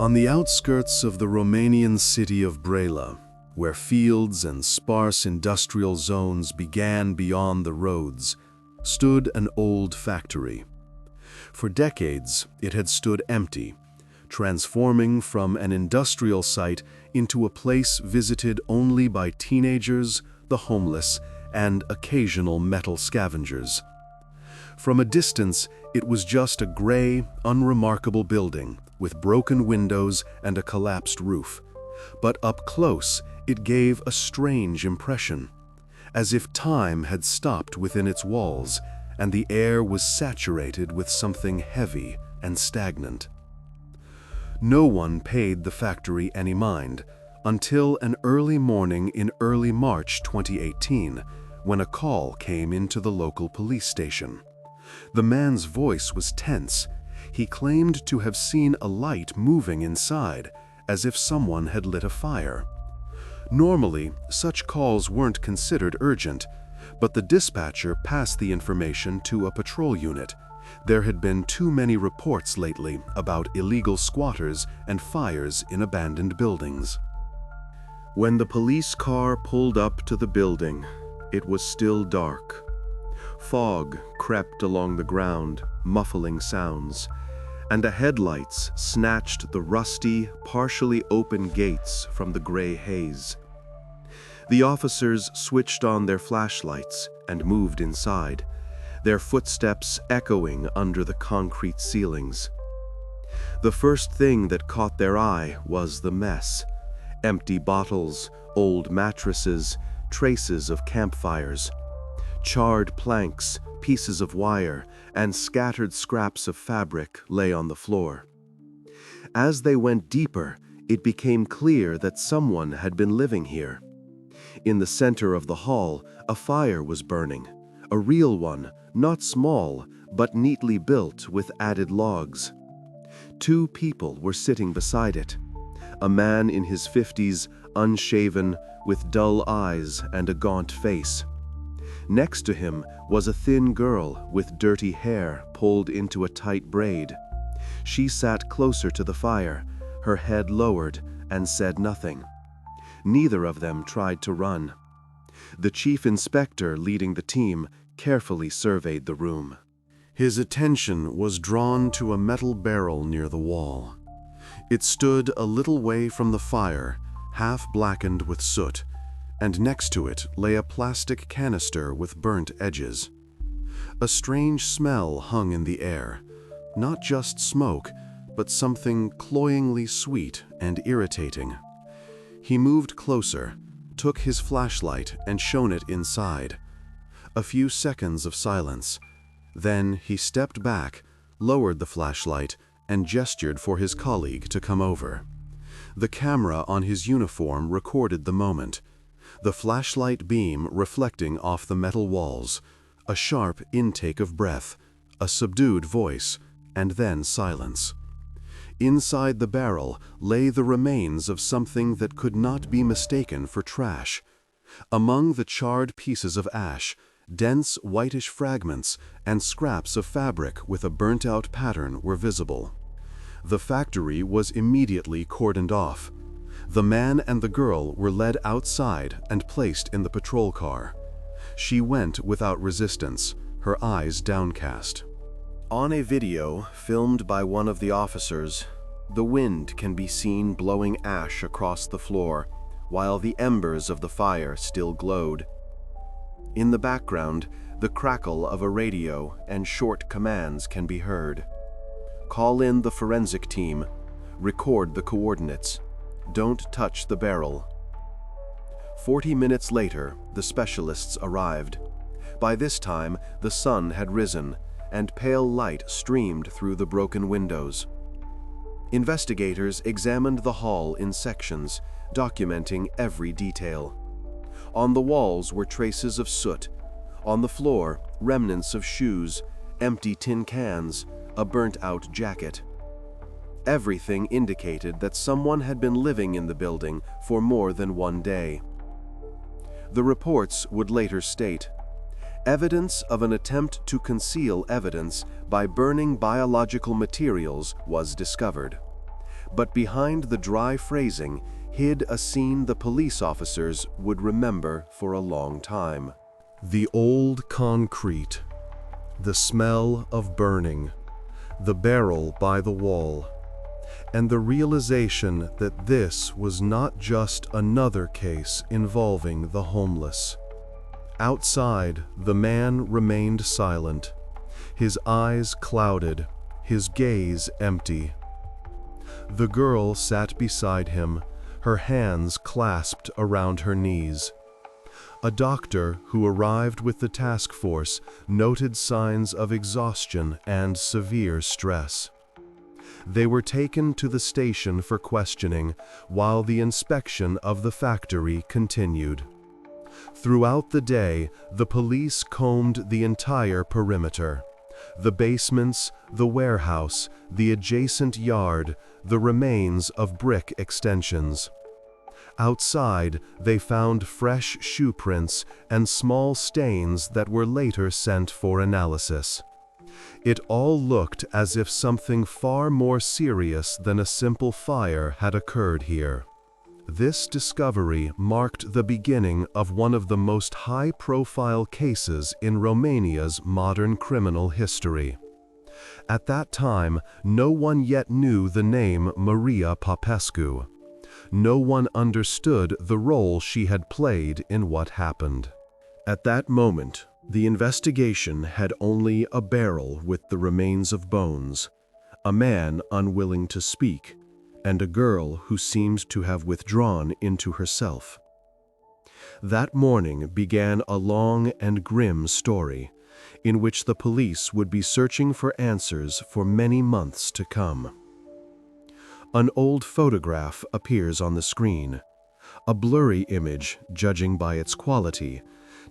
On the outskirts of the Romanian city of Brela, where fields and sparse industrial zones began beyond the roads, stood an old factory. For decades, it had stood empty, transforming from an industrial site into a place visited only by teenagers, the homeless, and occasional metal scavengers. From a distance, it was just a gray, unremarkable building with broken windows and a collapsed roof. But up close, it gave a strange impression, as if time had stopped within its walls and the air was saturated with something heavy and stagnant. No one paid the factory any mind until an early morning in early March 2018, when a call came into the local police station. The man's voice was tense. He claimed to have seen a light moving inside, as if someone had lit a fire. Normally, such calls weren't considered urgent, but the dispatcher passed the information to a patrol unit. There had been too many reports lately about illegal squatters and fires in abandoned buildings. When the police car pulled up to the building, it was still dark. Fog crept along the ground, muffling sounds, and the headlights snatched the rusty, partially open gates from the gray haze. The officers switched on their flashlights and moved inside, their footsteps echoing under the concrete ceilings. The first thing that caught their eye was the mess: empty bottles, old mattresses, traces of campfires. Charred planks, pieces of wire, and scattered scraps of fabric lay on the floor. As they went deeper, it became clear that someone had been living here. In the center of the hall, a fire was burning, a real one, not small, but neatly built with added logs. Two people were sitting beside it. A man in his 50s, unshaven, with dull eyes and a gaunt face. Next to him was a thin girl with dirty hair pulled into a tight braid. She sat closer to the fire, her head lowered, and said nothing. Neither of them tried to run. The chief inspector leading the team carefully surveyed the room. His attention was drawn to a metal barrel near the wall. It stood a little way from the fire, half blackened with soot, and next to it lay a plastic canister with burnt edges. A strange smell hung in the air, not just smoke, but something cloyingly sweet and irritating. He moved closer, took his flashlight and shone it inside. A few seconds of silence. Then he stepped back, lowered the flashlight, and gestured for his colleague to come over. The camera on his uniform recorded the moment, the flashlight beam reflecting off the metal walls, a sharp intake of breath, a subdued voice, and then silence. Inside the barrel lay the remains of something that could not be mistaken for trash. Among the charred pieces of ash, dense whitish fragments and scraps of fabric with a burnt-out pattern were visible. The factory was immediately cordoned off. The man and the girl were led outside and placed in the patrol car. She went without resistance, her eyes downcast. On a video filmed by one of the officers, the wind can be seen blowing ash across the floor while the embers of the fire still glowed. In the background, the crackle of a radio and short commands can be heard. Call in the forensic team. Record the coordinates. Don't touch the barrel. 40 minutes later, the specialists arrived. By this time, the sun had risen, and pale light streamed through the broken windows. Investigators examined the hall in sections, documenting every detail. On the walls were traces of soot. On the floor, remnants of shoes, empty tin cans, a burnt-out jacket. Everything indicated that someone had been living in the building for more than one day. The reports would later state, evidence of an attempt to conceal evidence by burning biological materials was discovered. But behind the dry phrasing hid a scene the police officers would remember for a long time. The old concrete, the smell of burning, the barrel by the wall, and the realization that this was not just another case involving the homeless. Outside, the man remained silent, his eyes clouded, his gaze empty. The girl sat beside him, her hands clasped around her knees. A doctor who arrived with the task force noted signs of exhaustion and severe stress. They were taken to the station for questioning while the inspection of the factory continued. Throughout the day, the police combed the entire perimeter. The basements, the warehouse, the adjacent yard, the remains of brick extensions. Outside, they found fresh shoe prints and small stains that were later sent for analysis. It all looked as if something far more serious than a simple fire had occurred here. This discovery marked the beginning of one of the most high-profile cases in Romania's modern criminal history. At that time, no one yet knew the name Maria Popescu. No one understood the role she had played in what happened. At that moment, the investigation had only a barrel with the remains of bones, a man unwilling to speak, and a girl who seemed to have withdrawn into herself. That morning began a long and grim story, in which the police would be searching for answers for many months to come. An old photograph appears on the screen, a blurry image, judging by its quality,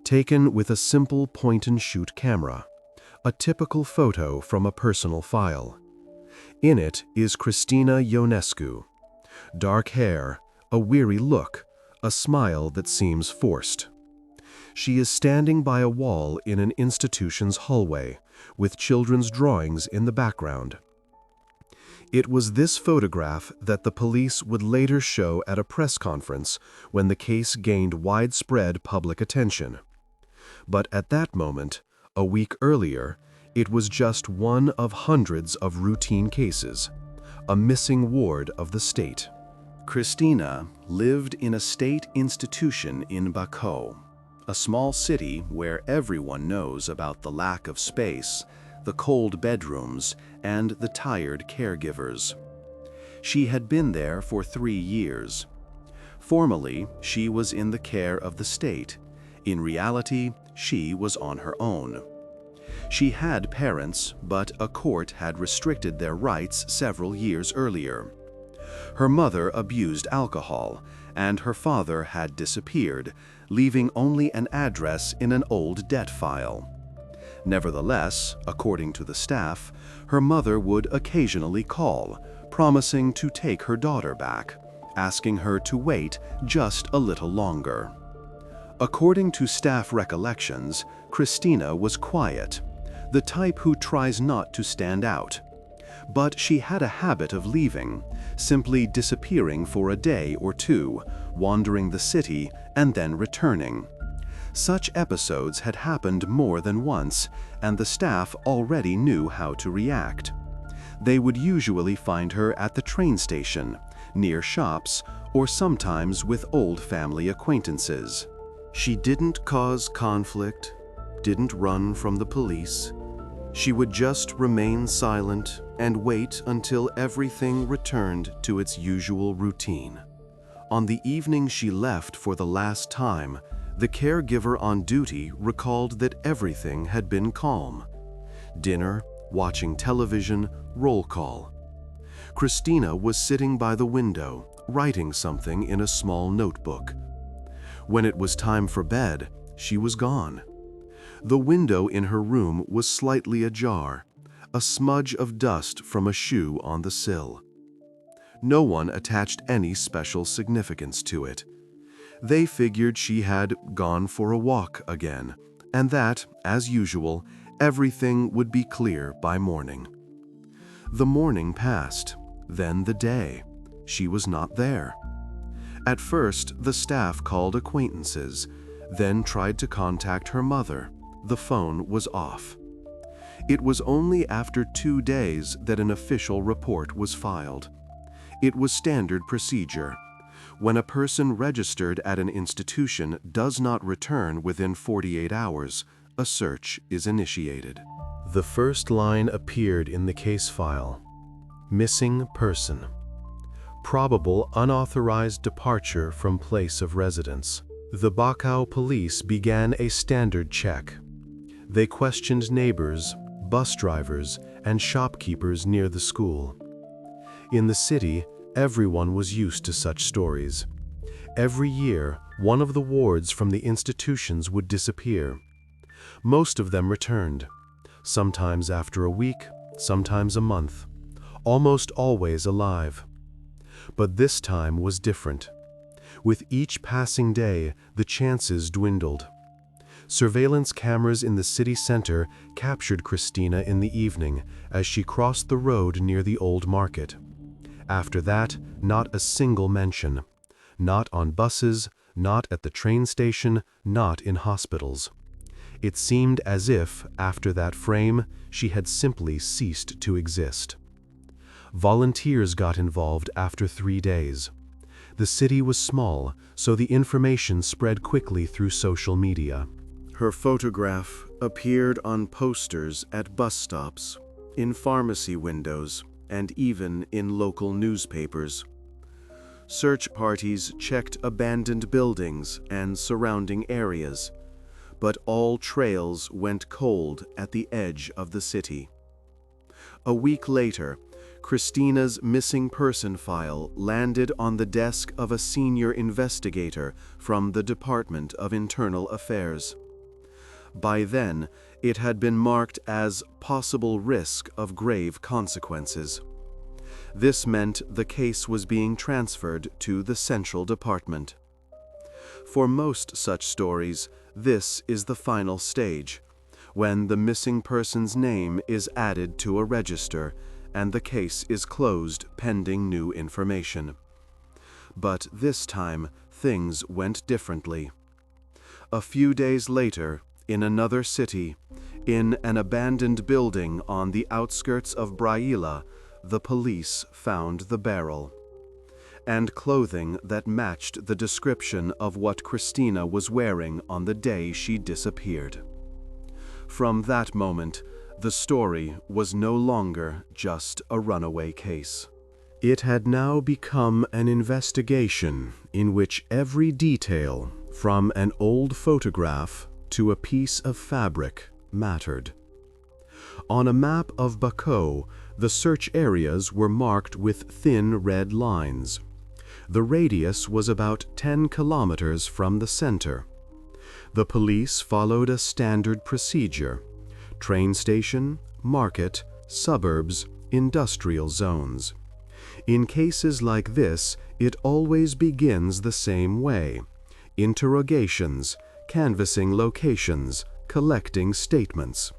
taken with a simple point-and-shoot camera, a typical photo from a personal file. In it is Cristina Ionescu. Dark hair, a weary look, a smile that seems forced. She is standing by a wall in an institution's hallway, with children's drawings in the background. It was this photograph that the police would later show at a press conference when the case gained widespread public attention. But at that moment, a week earlier, it was just one of hundreds of routine cases, a missing ward of the state. Cristina lived in a state institution in Bacău, a small city where everyone knows about the lack of space, the cold bedrooms, and the tired caregivers. She had been there for 3 years. Formally, she was in the care of the state. In reality, she was on her own. She had parents, but a court had restricted their rights several years earlier. Her mother abused alcohol, and her father had disappeared, leaving only an address in an old debt file. Nevertheless, according to the staff, her mother would occasionally call, promising to take her daughter back, asking her to wait just a little longer. According to staff recollections, Cristina was quiet, the type who tries not to stand out. But she had a habit of leaving, simply disappearing for a day or two, wandering the city, and then returning. Such episodes had happened more than once, and the staff already knew how to react. They would usually find her at the train station, near shops, or sometimes with old family acquaintances. She didn't cause conflict, didn't run from the police. She would just remain silent and wait until everything returned to its usual routine. On the evening she left for the last time, the caregiver on duty recalled that everything had been calm. Dinner, watching television, roll call. Cristina was sitting by the window, writing something in a small notebook. When it was time for bed, she was gone. The window in her room was slightly ajar, a smudge of dust from a shoe on the sill. No one attached any special significance to it. They figured she had gone for a walk again, and that, as usual, everything would be clear by morning. The morning passed, then the day, She was not there. At first, the staff called acquaintances, then tried to contact her mother. The phone was off. It was only after 2 days that an official report was filed. It was standard procedure. When a person registered at an institution does not return within 48 hours, a search is initiated. The first line appeared in the case file: missing person. Probable unauthorized departure from place of residence. The Bacau police began a standard check. They questioned neighbors, bus drivers, and shopkeepers near the school. In the city, everyone was used to such stories. Every year, one of the wards from the institutions would disappear. Most of them returned, sometimes after a week, sometimes a month, almost always alive. But this time was different. With each passing day, the chances dwindled. Surveillance cameras in the city center captured Christina in the evening as she crossed the road near the old market. After that, not a single mention. Not on buses, not at the train station, not in hospitals. It seemed as if, after that frame, she had simply ceased to exist. Volunteers got involved after 3 days. The city was small, so the information spread quickly through social media. Her photograph appeared on posters at bus stops, in pharmacy windows, and even in local newspapers. Search parties checked abandoned buildings and surrounding areas, but all trails went cold at the edge of the city. A week later, Christina's missing person file landed on the desk of a senior investigator from the Department of Internal Affairs. By then, it had been marked as possible risk of grave consequences. This meant the case was being transferred to the Central Department. For most such stories, this is the final stage, when the missing person's name is added to a register and the case is closed pending new information. But this time, things went differently. A few days later, in another city, in an abandoned building on the outskirts of Braila, the police found the barrel and clothing that matched the description of what Christina was wearing on the day she disappeared. From that moment, the story was no longer just a runaway case. It had now become an investigation in which every detail, from an old photograph to a piece of fabric, mattered. On a map of Bacau, the search areas were marked with thin red lines. The radius was about 10 kilometers from the center. The police followed a standard procedure: train station, market, suburbs, industrial zones. In cases like this, it always begins the same way: interrogations, canvassing locations, collecting statements.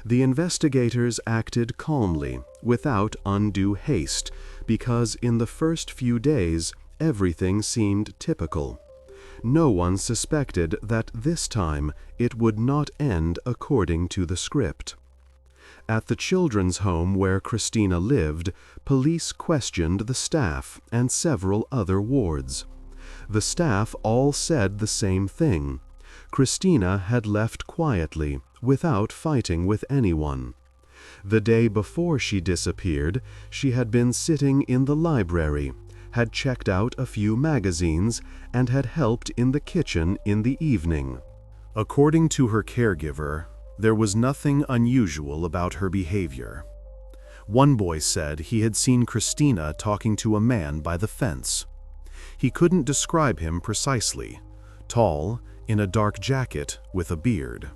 The investigators acted calmly, without undue haste, because in the first few days, everything seemed typical. No one suspected that this time it would not end according to the script. At the children's home where Christina lived, police questioned the staff and several other wards. The staff all said the same thing: Christina had left quietly, without fighting with anyone. The day before she disappeared, she had been sitting in the library, had checked out a few magazines, and had helped in the kitchen in the evening. According to her caregiver, there was nothing unusual about her behavior. One boy said he had seen Christina talking to a man by the fence. He couldn't describe him precisely: tall, in a dark jacket, with a beard.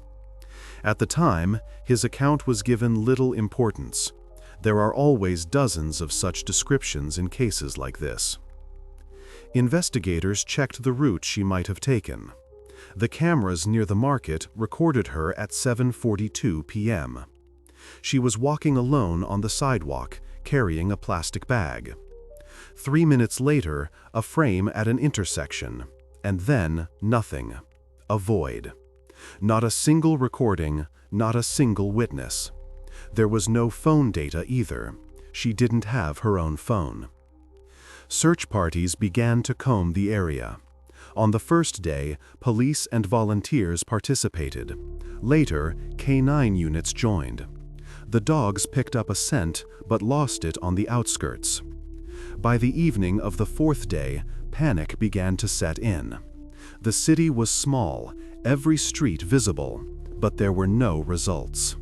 At the time, his account was given little importance. There are always dozens of such descriptions in cases like this. Investigators checked the route she might have taken. The cameras near the market recorded her at 7:42 p.m. She was walking alone on the sidewalk, carrying a plastic bag. 3 minutes later, a frame at an intersection. And then, nothing. A void. Not a single recording, not a single witness. There was no phone data either. She didn't have her own phone. Search parties began to comb the area. On the first day, police and volunteers participated. Later, K9 units joined. The dogs picked up a scent but lost it on the outskirts. By the evening of the fourth day, panic began to set in. The city was small, every street visible, but there were no results.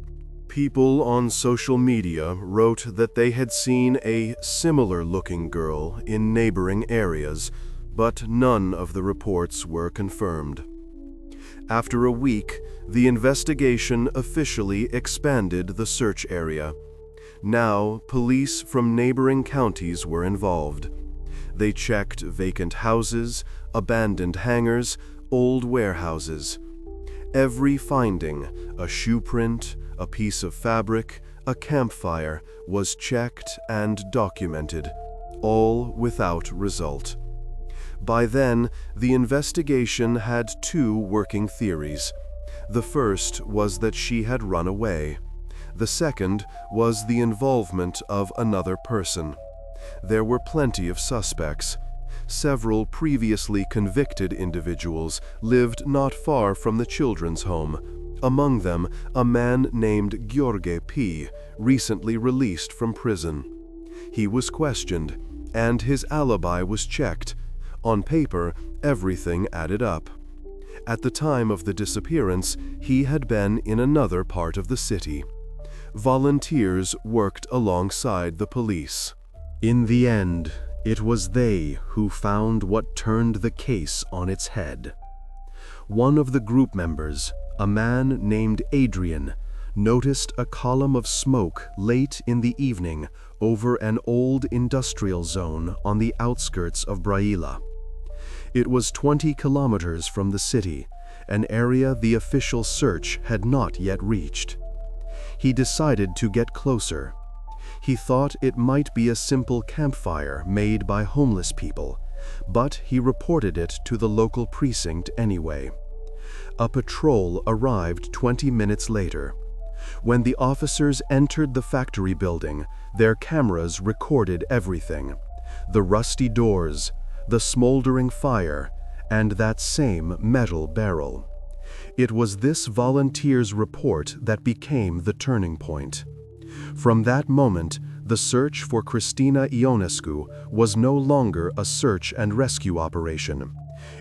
People on social media wrote that they had seen a similar-looking girl in neighboring areas, but none of the reports were confirmed. After a week, the investigation officially expanded the search area. Now, police from neighboring counties were involved. They checked vacant houses, abandoned hangars, old warehouses. Every finding, a shoe print, a piece of fabric, a campfire, was checked and documented, all without result. By then, the investigation had two working theories. The first was that she had run away. The second was the involvement of another person. There were plenty of suspects. Several previously convicted individuals lived not far from the children's home. Among them, a man named Gheorghe P., recently released from prison. He was questioned, and his alibi was checked. On paper, everything added up. At the time of the disappearance, he had been in another part of the city. Volunteers worked alongside the police. In the end, it was they who found what turned the case on its head. One of the group members, a man named Adrian, noticed a column of smoke late in the evening over an old industrial zone on the outskirts of Brăila. It was 20 kilometers from the city, an area the official search had not yet reached. He decided to get closer. He thought it might be a simple campfire made by homeless people, but he reported it to the local precinct anyway. A patrol arrived 20 minutes later. When the officers entered the factory building, their cameras recorded everything: the rusty doors, the smoldering fire, and that same metal barrel. It was this volunteer's report that became the turning point. From that moment, the search for Cristina Ionescu was no longer a search and rescue operation.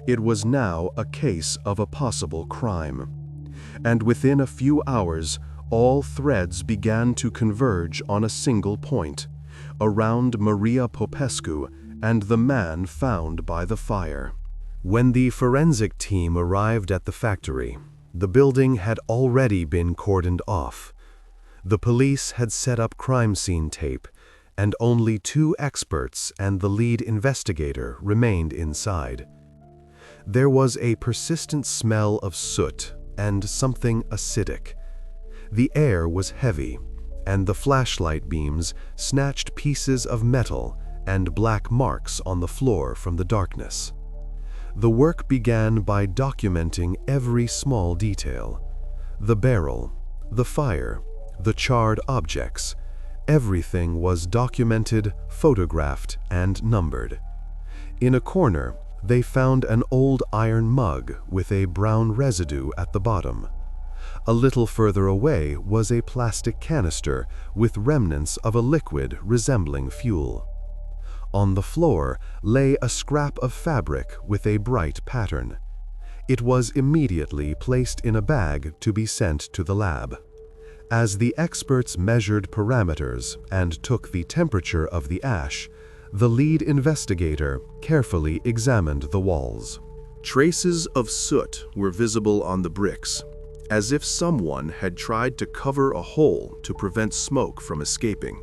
It was now a case of a possible crime. And within a few hours, all threads began to converge on a single point, around Maria Popescu and the man found by the fire. When the forensic team arrived at the factory, the building had already been cordoned off. The police had set up crime scene tape, and only 2 experts and the lead investigator remained inside. There was a persistent smell of soot and something acidic. The air was heavy, and the flashlight beams snatched pieces of metal and black marks on the floor from the darkness. The work began by documenting every small detail: the barrel, the fire, the charred objects. Everything was documented, photographed, and numbered. In a corner, they found an old iron mug with a brown residue at the bottom. A little further away was a plastic canister with remnants of a liquid resembling fuel. On the floor lay a scrap of fabric with a bright pattern. It was immediately placed in a bag to be sent to the lab. As the experts measured parameters and took the temperature of the ash, the lead investigator carefully examined the walls. Traces of soot were visible on the bricks, as if someone had tried to cover a hole to prevent smoke from escaping.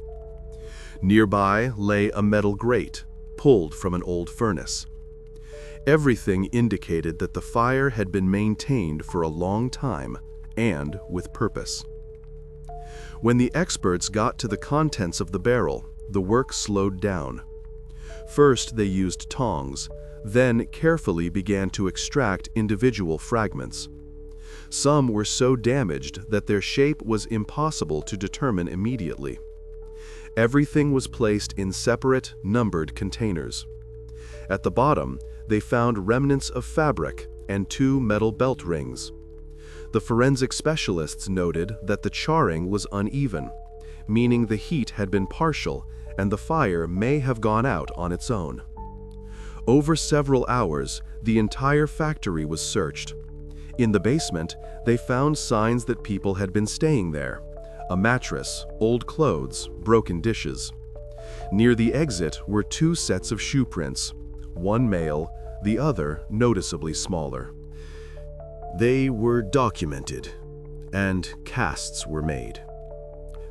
Nearby lay a metal grate, pulled from an old furnace. Everything indicated that the fire had been maintained for a long time and with purpose. When the experts got to the contents of the barrel, the work slowed down. First, they used tongs, then carefully began to extract individual fragments. Some were so damaged that their shape was impossible to determine immediately. Everything was placed in separate, numbered containers. At the bottom, they found remnants of fabric and 2 metal belt rings. The forensic specialists noted that the charring was uneven, meaning the heat had been partial and the fire may have gone out on its own. Over several hours, the entire factory was searched. In the basement, they found signs that people had been staying there: a mattress, old clothes, broken dishes. Near the exit were 2 sets of shoe prints, one male, the other noticeably smaller. They were documented, and casts were made.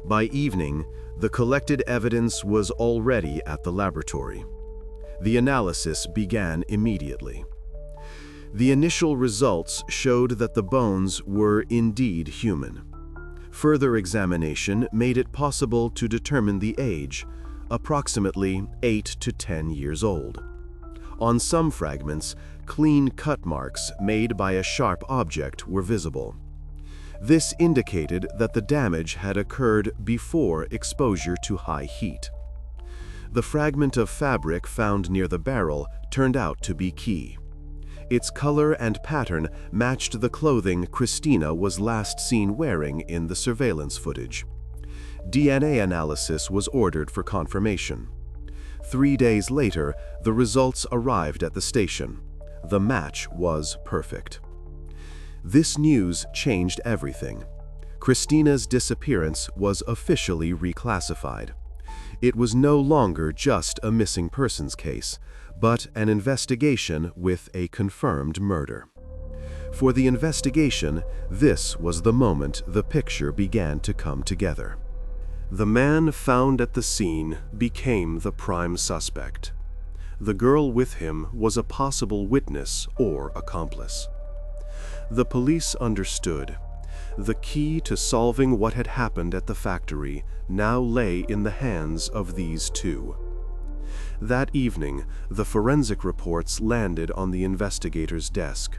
By evening, the collected evidence was already at the laboratory. The analysis began immediately. The initial results showed that the bones were indeed human. Further examination made it possible to determine the age, approximately 8 to 10 years old. On some fragments, clean cut marks made by a sharp object were visible. This indicated that the damage had occurred before exposure to high heat. The fragment of fabric found near the barrel turned out to be key. Its color and pattern matched the clothing Christina was last seen wearing in the surveillance footage. DNA analysis was ordered for confirmation. 3 days later, the results arrived at the station. The match was perfect. This news changed everything. Christina's disappearance was officially reclassified. It was no longer just a missing persons case, but an investigation with a confirmed murder. For the investigation, this was the moment the picture began to come together. The man found at the scene became the prime suspect. The girl with him was a possible witness or accomplice. The police understood. The key to solving what had happened at the factory now lay in the hands of these 2. That evening, the forensic reports landed on the investigator's desk.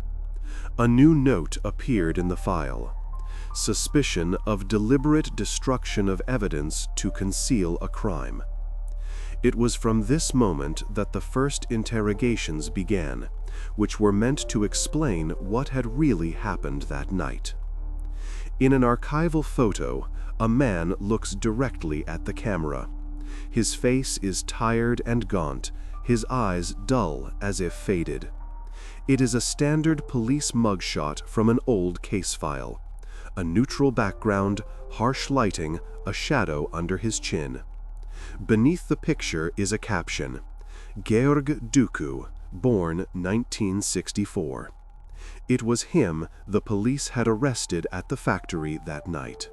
A new note appeared in the file: suspicion of deliberate destruction of evidence to conceal a crime. It was from this moment that the first interrogations began, which were meant to explain what had really happened that night. In an archival photo, a man looks directly at the camera. His face is tired and gaunt, his eyes dull as if faded. It is a standard police mugshot from an old case file. A neutral background, harsh lighting, a shadow under his chin. Beneath the picture is a caption: Georg Duku, born 1964. It was him the police had arrested at the factory that night.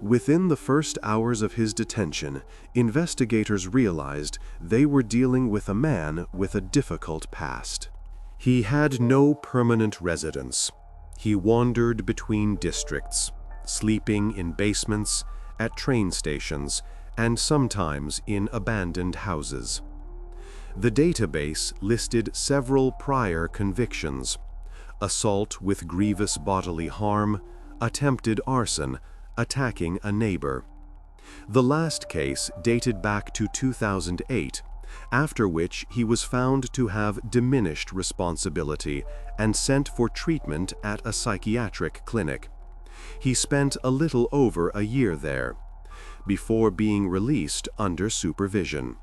Within the first hours of his detention, investigators realized they were dealing with a man with a difficult past. He had no permanent residence. He wandered between districts, sleeping in basements, at train stations, and sometimes in abandoned houses. The database listed several prior convictions: assault with grievous bodily harm, attempted arson, attacking a neighbor. The last case dated back to 2008, after which he was found to have diminished responsibility and sent for treatment at a psychiatric clinic. He spent a little over a year there, before being released under supervision.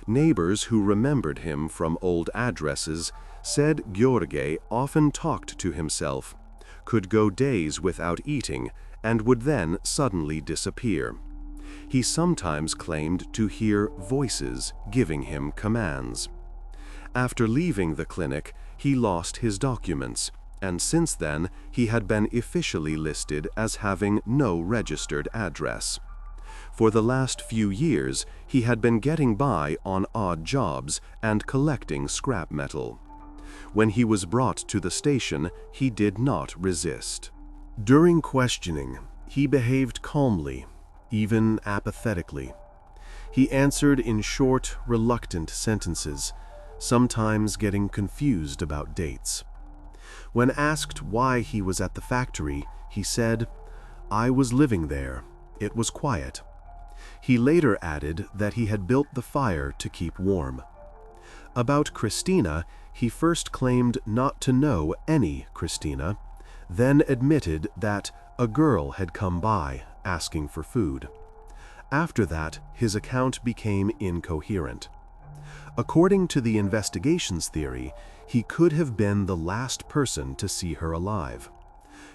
Neighbors who remembered him from old addresses said Gheorghe often talked to himself, could go days without eating, and would then suddenly disappear. He sometimes claimed to hear voices giving him commands. After leaving the clinic, he lost his documents, and since then he had been officially listed as having no registered address. For the last few years, he had been getting by on odd jobs and collecting scrap metal. When he was brought to the station, he did not resist. During questioning, he behaved calmly, even apathetically. He answered in short, reluctant sentences, sometimes getting confused about dates. When asked why he was at the factory, he said, "I was living there. It was quiet." He later added that he had built the fire to keep warm. About Christina, he first claimed not to know any Christina, then admitted that a girl had come by asking for food. After that, his account became incoherent. According to the investigation's theory, he could have been the last person to see her alive.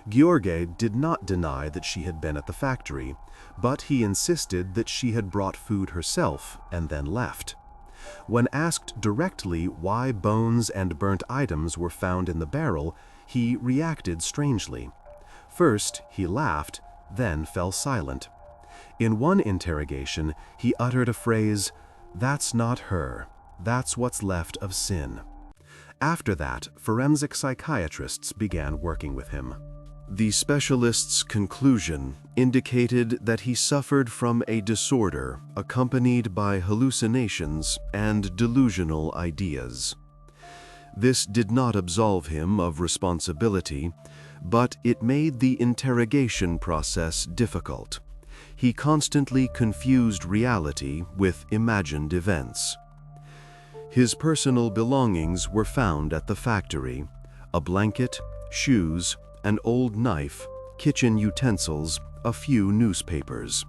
Gheorghe did not deny that she had been at the factory, but he insisted that she had brought food herself and then left. When asked directly why bones and burnt items were found in the barrel, he reacted strangely. First, he laughed, then fell silent. In one interrogation, he uttered a phrase, "That's not her. That's what's left of Sin." After that, forensic psychiatrists began working with him. The specialist's conclusion indicated that he suffered from a disorder accompanied by hallucinations and delusional ideas. This did not absolve him of responsibility, but it made the interrogation process difficult. He constantly confused reality with imagined events. His personal belongings were found at the factory: a blanket, shoes, an old knife, kitchen utensils, a few newspapers.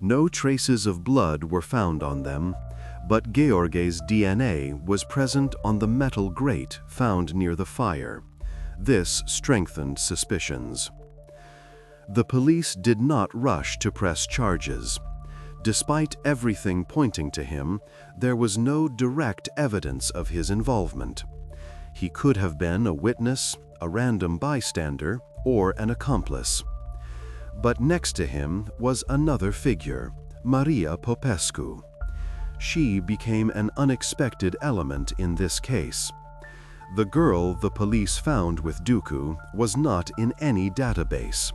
No traces of blood were found on them, but Gheorghe's DNA was present on the metal grate found near the fire. This strengthened suspicions. The police did not rush to press charges. Despite everything pointing to him, there was no direct evidence of his involvement. He could have been a witness, a random bystander, or an accomplice. But next to him was another figure, Maria Popescu. She became an unexpected element in this case. The girl the police found with Ducu was not in any database.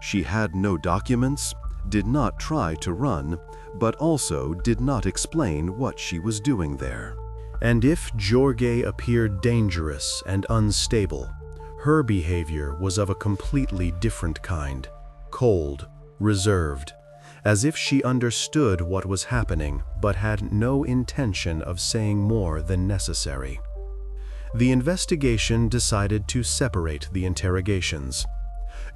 She had no documents, did not try to run, but also did not explain what she was doing there. And if Gheorghe appeared dangerous and unstable, her behavior was of a completely different kind, cold, reserved, as if she understood what was happening but had no intention of saying more than necessary. The investigation decided to separate the interrogations.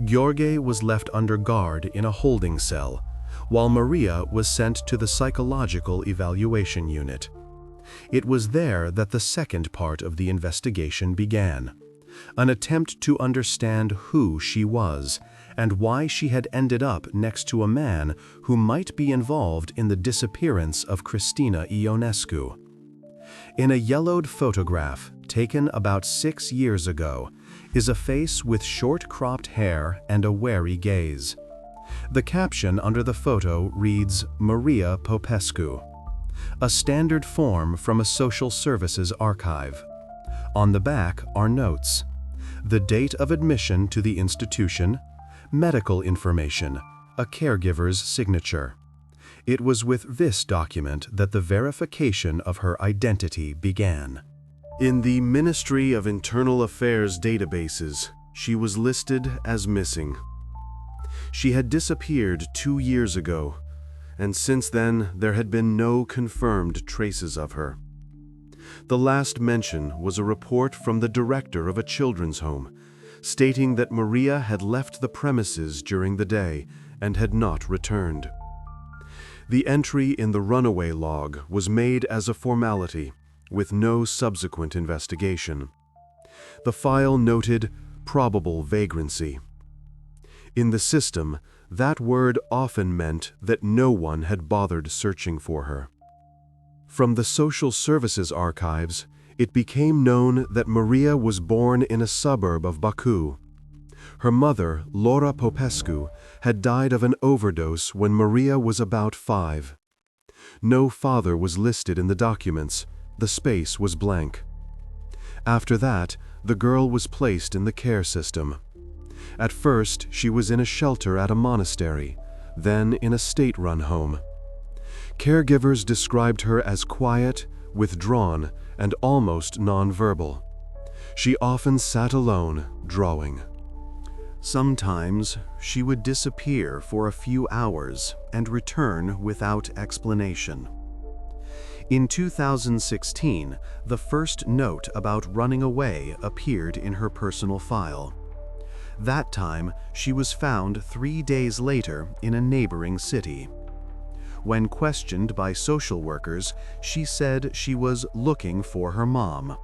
Gheorghe was left under guard in a holding cell, while Maria was sent to the psychological evaluation unit. It was there that the second part of the investigation began, an attempt to understand who she was and why she had ended up next to a man who might be involved in the disappearance of Christina Ionescu. In a yellowed photograph taken about 6 years ago is a face with short cropped hair and a wary gaze. The caption under the photo reads Maria Popescu, a standard form from a social services archive. On the back are notes: the date of admission to the institution, medical information, a caregiver's signature. It was with this document that the verification of her identity began. In the Ministry of Internal Affairs databases, she was listed as missing. She had disappeared 2 years ago, and since then there had been no confirmed traces of her. The last mention was a report from the director of a children's home, stating that Maria had left the premises during the day and had not returned. The entry in the runaway log was made as a formality, with no subsequent investigation. The file noted probable vagrancy. In the system, that word often meant that no one had bothered searching for her. From the Social Services archives, it became known that Maria was born in a suburb of Baku. Her mother, Laura Popescu, had died of an overdose when Maria was about 5. No father was listed in the documents. The space was blank. After that, the girl was placed in the care system. At first, she was in a shelter at a monastery, then in a state-run home. Caregivers described her as quiet, withdrawn, and almost nonverbal. She often sat alone, drawing. Sometimes she would disappear for a few hours and return without explanation. In 2016, the first note about running away appeared in her personal file. That time, she was found 3 days later in a neighboring city. When questioned by social workers, she said she was looking for her mom.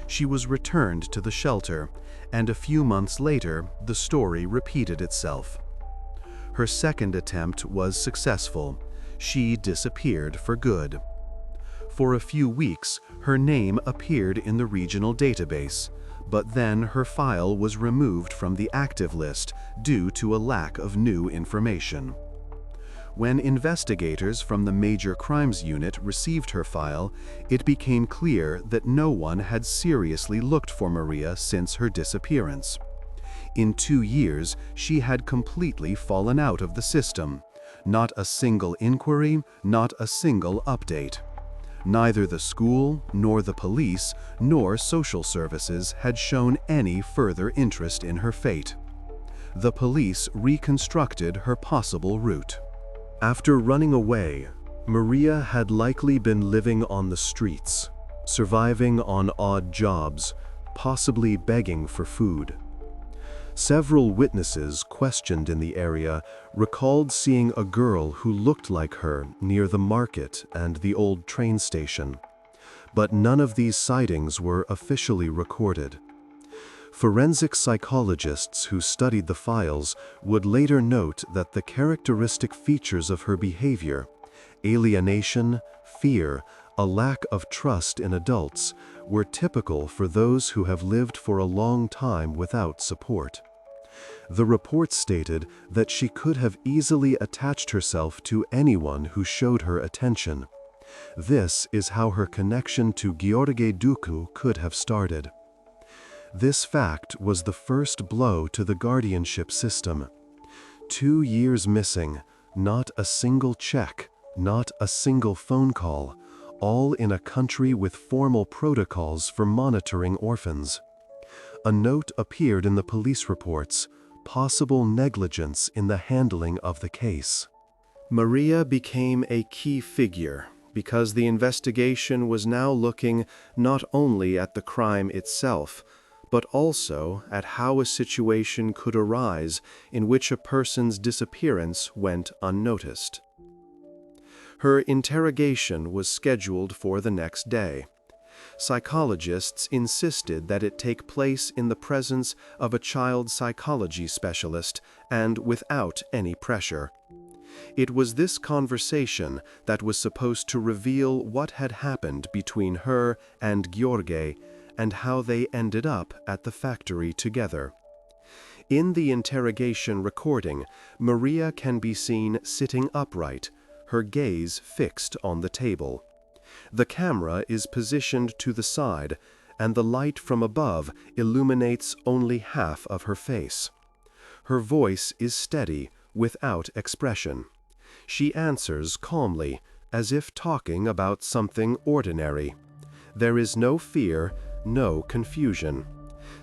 She was returned to the shelter, and a few months later, the story repeated itself. Her second attempt was successful. She disappeared for good. For a few weeks, her name appeared in the regional database, but then her file was removed from the active list due to a lack of new information. When investigators from the Major Crimes Unit received her file, it became clear that no one had seriously looked for Maria since her disappearance. In 2 years, she had completely fallen out of the system. Not a single inquiry, not a single update. Neither the school, nor the police, nor social services had shown any further interest in her fate. The police reconstructed her possible route. After running away, Maria had likely been living on the streets, surviving on odd jobs, possibly begging for food. Several witnesses questioned in the area recalled seeing a girl who looked like her near the market and the old train station, but none of these sightings were officially recorded. Forensic psychologists who studied the files would later note that the characteristic features of her behavior, alienation, fear, a lack of trust in adults, were typical for those who have lived for a long time without support. The report stated that she could have easily attached herself to anyone who showed her attention. This is how her connection to Gheorghe Ducu could have started. This fact was the first blow to the guardianship system. 2 years missing, not a single check, not a single phone call, all in a country with formal protocols for monitoring orphans. A note appeared in the police reports, possible negligence in the handling of the case. Maria became a key figure because the investigation was now looking not only at the crime itself, but also at how a situation could arise in which a person's disappearance went unnoticed. Her interrogation was scheduled for the next day. Psychologists insisted that it take place in the presence of a child psychology specialist and without any pressure. It was this conversation that was supposed to reveal what had happened between her and Gheorghe and how they ended up at the factory together. In the interrogation recording, Maria can be seen sitting upright, her gaze fixed on the table. The camera is positioned to the side, and the light from above illuminates only half of her face. Her voice is steady, without expression. She answers calmly, as if talking about something ordinary. There is no fear, no confusion.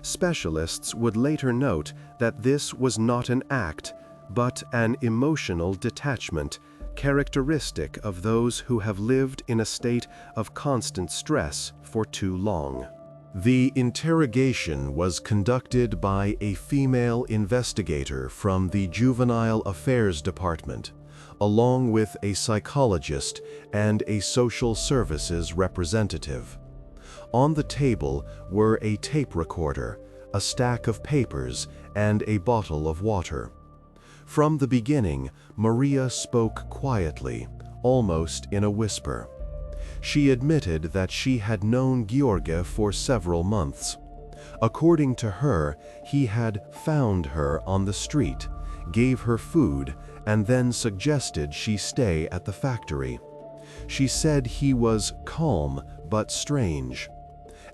Specialists would later note that this was not an act, but an emotional detachment, characteristic of those who have lived in a state of constant stress for too long. The interrogation was conducted by a female investigator from the Juvenile Affairs Department, along with a psychologist and a social services representative. On the table were a tape recorder, a stack of papers, and a bottle of water. From the beginning, Maria spoke quietly, almost in a whisper. She admitted that she had known Gheorghe for several months. According to her, he had found her on the street, gave her food, and then suggested she stay at the factory. She said he was calm but strange.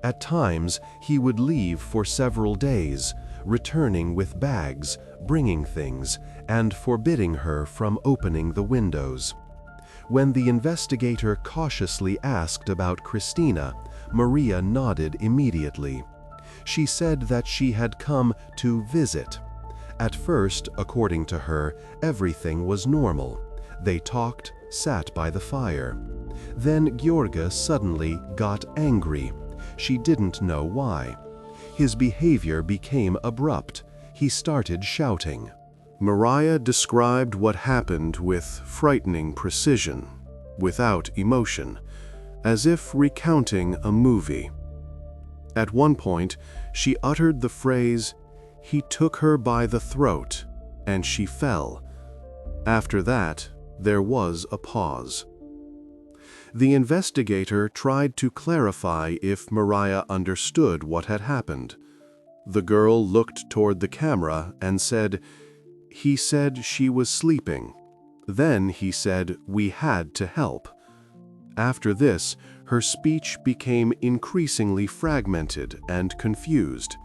At times, he would leave for several days, returning with bags, bringing things, and forbidding her from opening the windows. When the investigator cautiously asked about Christina, Maria nodded immediately. She said that she had come to visit. At first, according to her, everything was normal. They talked, sat by the fire. Then Gheorghe suddenly got angry. She didn't know why. His behavior became abrupt. He started shouting. Maria described what happened with frightening precision, without emotion, as if recounting a movie. At one point, she uttered the phrase, "He took her by the throat," and she fell. After that, there was a pause. The investigator tried to clarify if Maria understood what had happened. The girl looked toward the camera and said, "He said she was sleeping. Then he said we had to help." After this, her speech became increasingly fragmented and confused.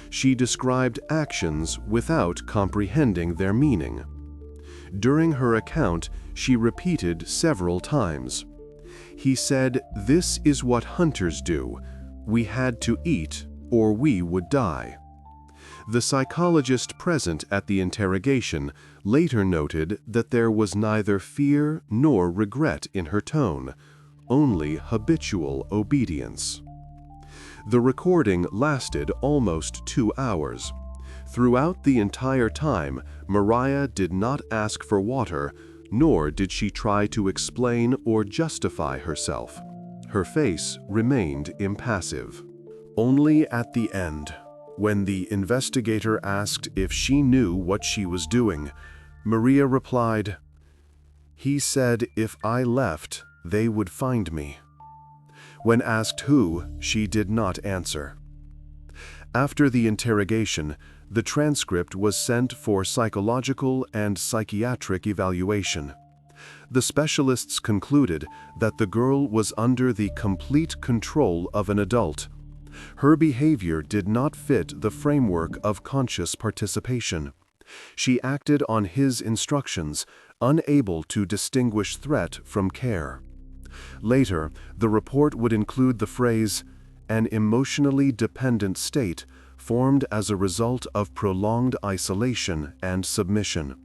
She described actions without comprehending their meaning. During her account, she repeated several times. "He said, 'This is what hunters do. We had to eat, or we would die.'" The psychologist present at the interrogation later noted that there was neither fear nor regret in her tone, only habitual obedience. The recording lasted almost 2 hours. Throughout the entire time, Maria did not ask for water, nor did she try to explain or justify herself. Her face remained impassive. Only at the end, when the investigator asked if she knew what she was doing, Maria replied, "He said if I left, they would find me." When asked who, she did not answer. After the interrogation, the transcript was sent for psychological and psychiatric evaluation. The specialists concluded that the girl was under the complete control of an adult. Her behavior did not fit the framework of conscious participation. She acted on his instructions, unable to distinguish threat from care. Later, the report would include the phrase, "an emotionally dependent state formed as a result of prolonged isolation and submission."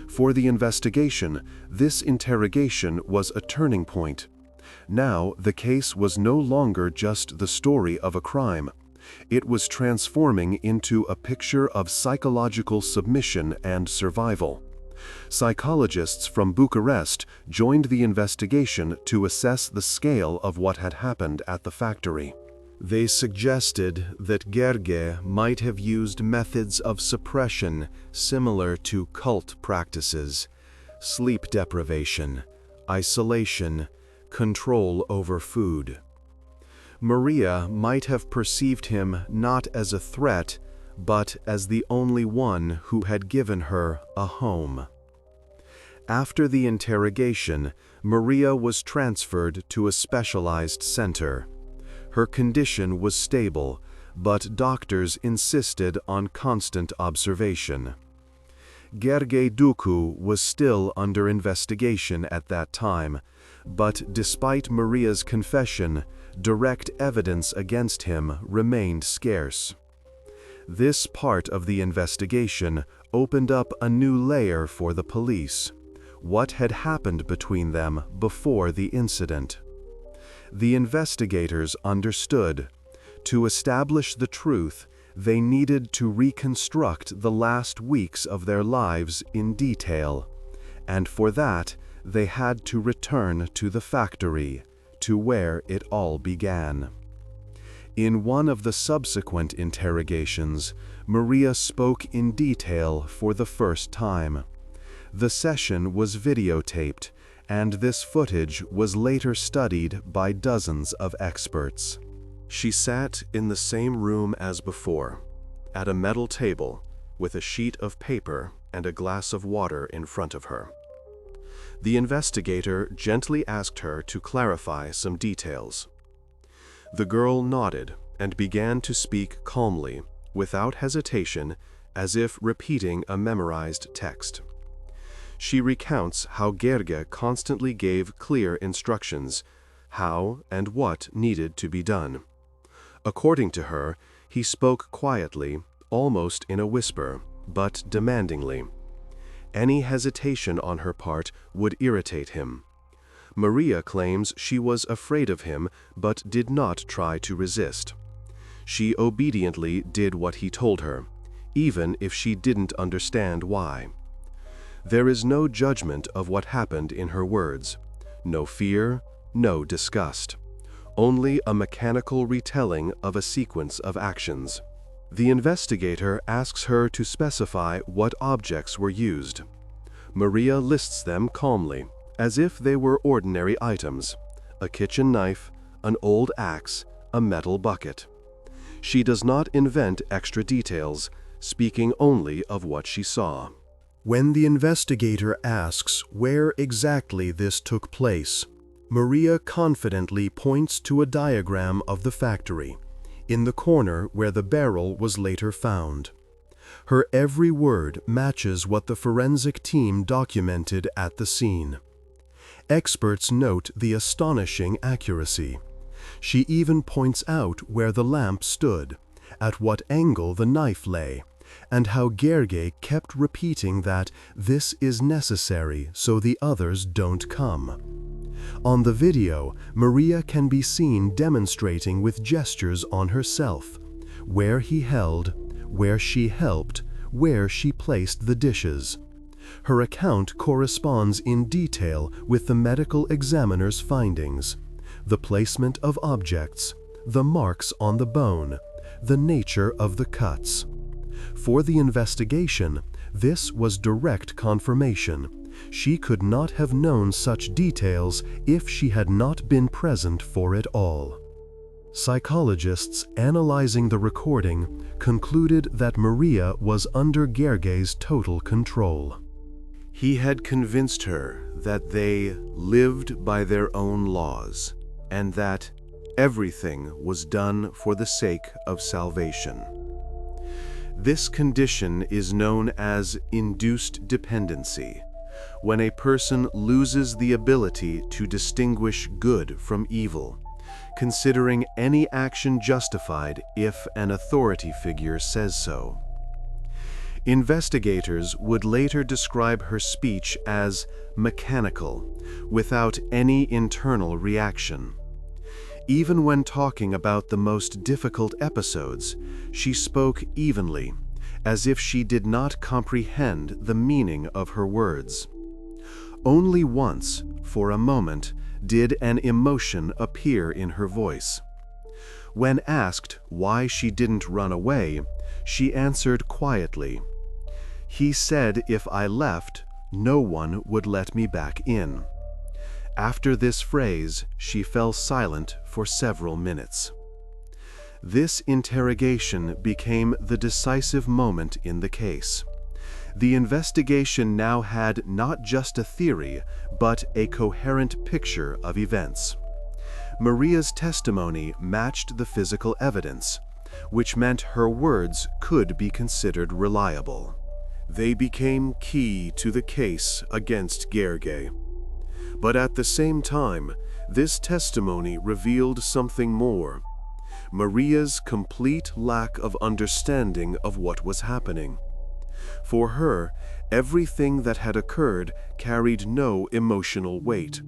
For the investigation, this interrogation was a turning point. Now, the case was no longer just the story of a crime. It was transforming into a picture of psychological submission and survival. Psychologists from Bucharest joined the investigation to assess the scale of what had happened at the factory. They suggested that Gheorghe might have used methods of suppression similar to cult practices: sleep deprivation, isolation, control over food. Maria might have perceived him not as a threat, but as the only one who had given her a home. After the interrogation, Maria was transferred to a specialized center. Her condition was stable, but doctors insisted on constant observation. Gheorghe Ducu was still under investigation at that time, but despite Maria's confession, direct evidence against him remained scarce. This part of the investigation opened up a new layer for the police: what had happened between them before the incident. The investigators understood. To establish the truth, they needed to reconstruct the last weeks of their lives in detail, and for that, they had to return to the factory, to where it all began. In one of the subsequent interrogations, Maria spoke in detail for the first time. The session was videotaped, and this footage was later studied by dozens of experts. She sat in the same room as before, at a metal table, with a sheet of paper and a glass of water in front of her. The investigator gently asked her to clarify some details. The girl nodded and began to speak calmly, without hesitation, as if repeating a memorized text. She recounts how Gerge constantly gave clear instructions, how and what needed to be done. According to her, he spoke quietly, almost in a whisper, but demandingly. Any hesitation on her part would irritate him. Maria claims she was afraid of him but did not try to resist. She obediently did what he told her, even if she didn't understand why. There is no judgment of what happened in her words, no fear, no disgust, only a mechanical retelling of a sequence of actions. The investigator asks her to specify what objects were used. Maria lists them calmly, as if they were ordinary items: a kitchen knife, an old axe, a metal bucket. She does not invent extra details, speaking only of what she saw. When the investigator asks where exactly this took place, Maria confidently points to a diagram of the factory, in the corner where the barrel was later found. Her every word matches what the forensic team documented at the scene. Experts note the astonishing accuracy. She even points out where the lamp stood, at what angle the knife lay, and how Gerge kept repeating that this is necessary so the others don't come. On the video, Maria can be seen demonstrating with gestures on herself, where he held, where she helped, where she placed the dishes. Her account corresponds in detail with the medical examiner's findings: the placement of objects, the marks on the bone, the nature of the cuts. For the investigation, this was direct confirmation. She could not have known such details if she had not been present for it all. Psychologists analyzing the recording concluded that Maria was under Gerge's total control. He had convinced her that they lived by their own laws, and that everything was done for the sake of salvation. This condition is known as induced dependency, when a person loses the ability to distinguish good from evil, considering any action justified if an authority figure says so. Investigators would later describe her speech as mechanical, without any internal reaction. Even when talking about the most difficult episodes, she spoke evenly, as if she did not comprehend the meaning of her words. Only once, for a moment, did an emotion appear in her voice. When asked why she didn't run away, she answered quietly, "He said if I left, no one would let me back in." After this phrase, she fell silent for several minutes. This interrogation became the decisive moment in the case. The investigation now had not just a theory, but a coherent picture of events. Maria's testimony matched the physical evidence, which meant her words could be considered reliable. They became key to the case against Gerge. But at the same time, this testimony revealed something more: Maria's complete lack of understanding of what was happening. For her, everything that had occurred carried no emotional weight.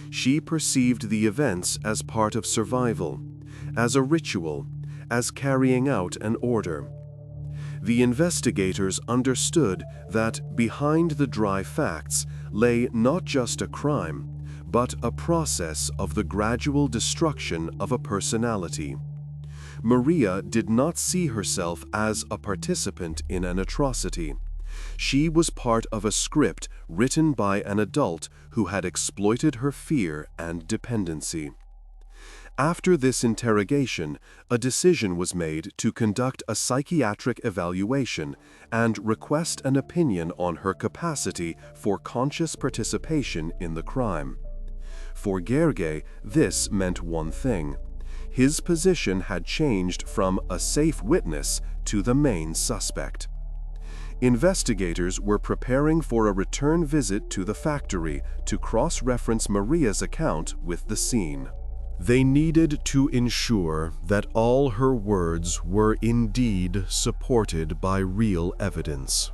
She perceived the events as part of survival, as a ritual, as carrying out an order. The investigators understood that behind the dry facts lay not just a crime, but a process of the gradual destruction of a personality. Maria did not see herself as a participant in an atrocity. She was part of a script written by an adult who had exploited her fear and dependency. After this interrogation, a decision was made to conduct a psychiatric evaluation and request an opinion on her capacity for conscious participation in the crime. For Gerge, this meant one thing: his position had changed from a safe witness to the main suspect. Investigators were preparing for a return visit to the factory to cross-reference Maria's account with the scene. They needed to ensure that all her words were indeed supported by real evidence.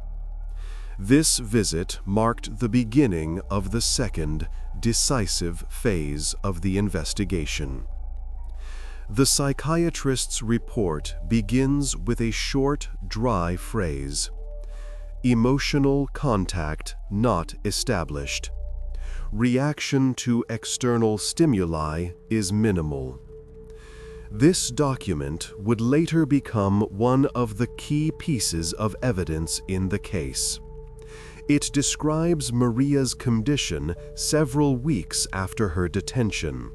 This visit marked the beginning of the second, decisive phase of the investigation. The psychiatrist's report begins with a short, dry phrase: "Emotional contact not established. Reaction to external stimuli is minimal." This document would later become one of the key pieces of evidence in the case. It describes Maria's condition several weeks after her detention,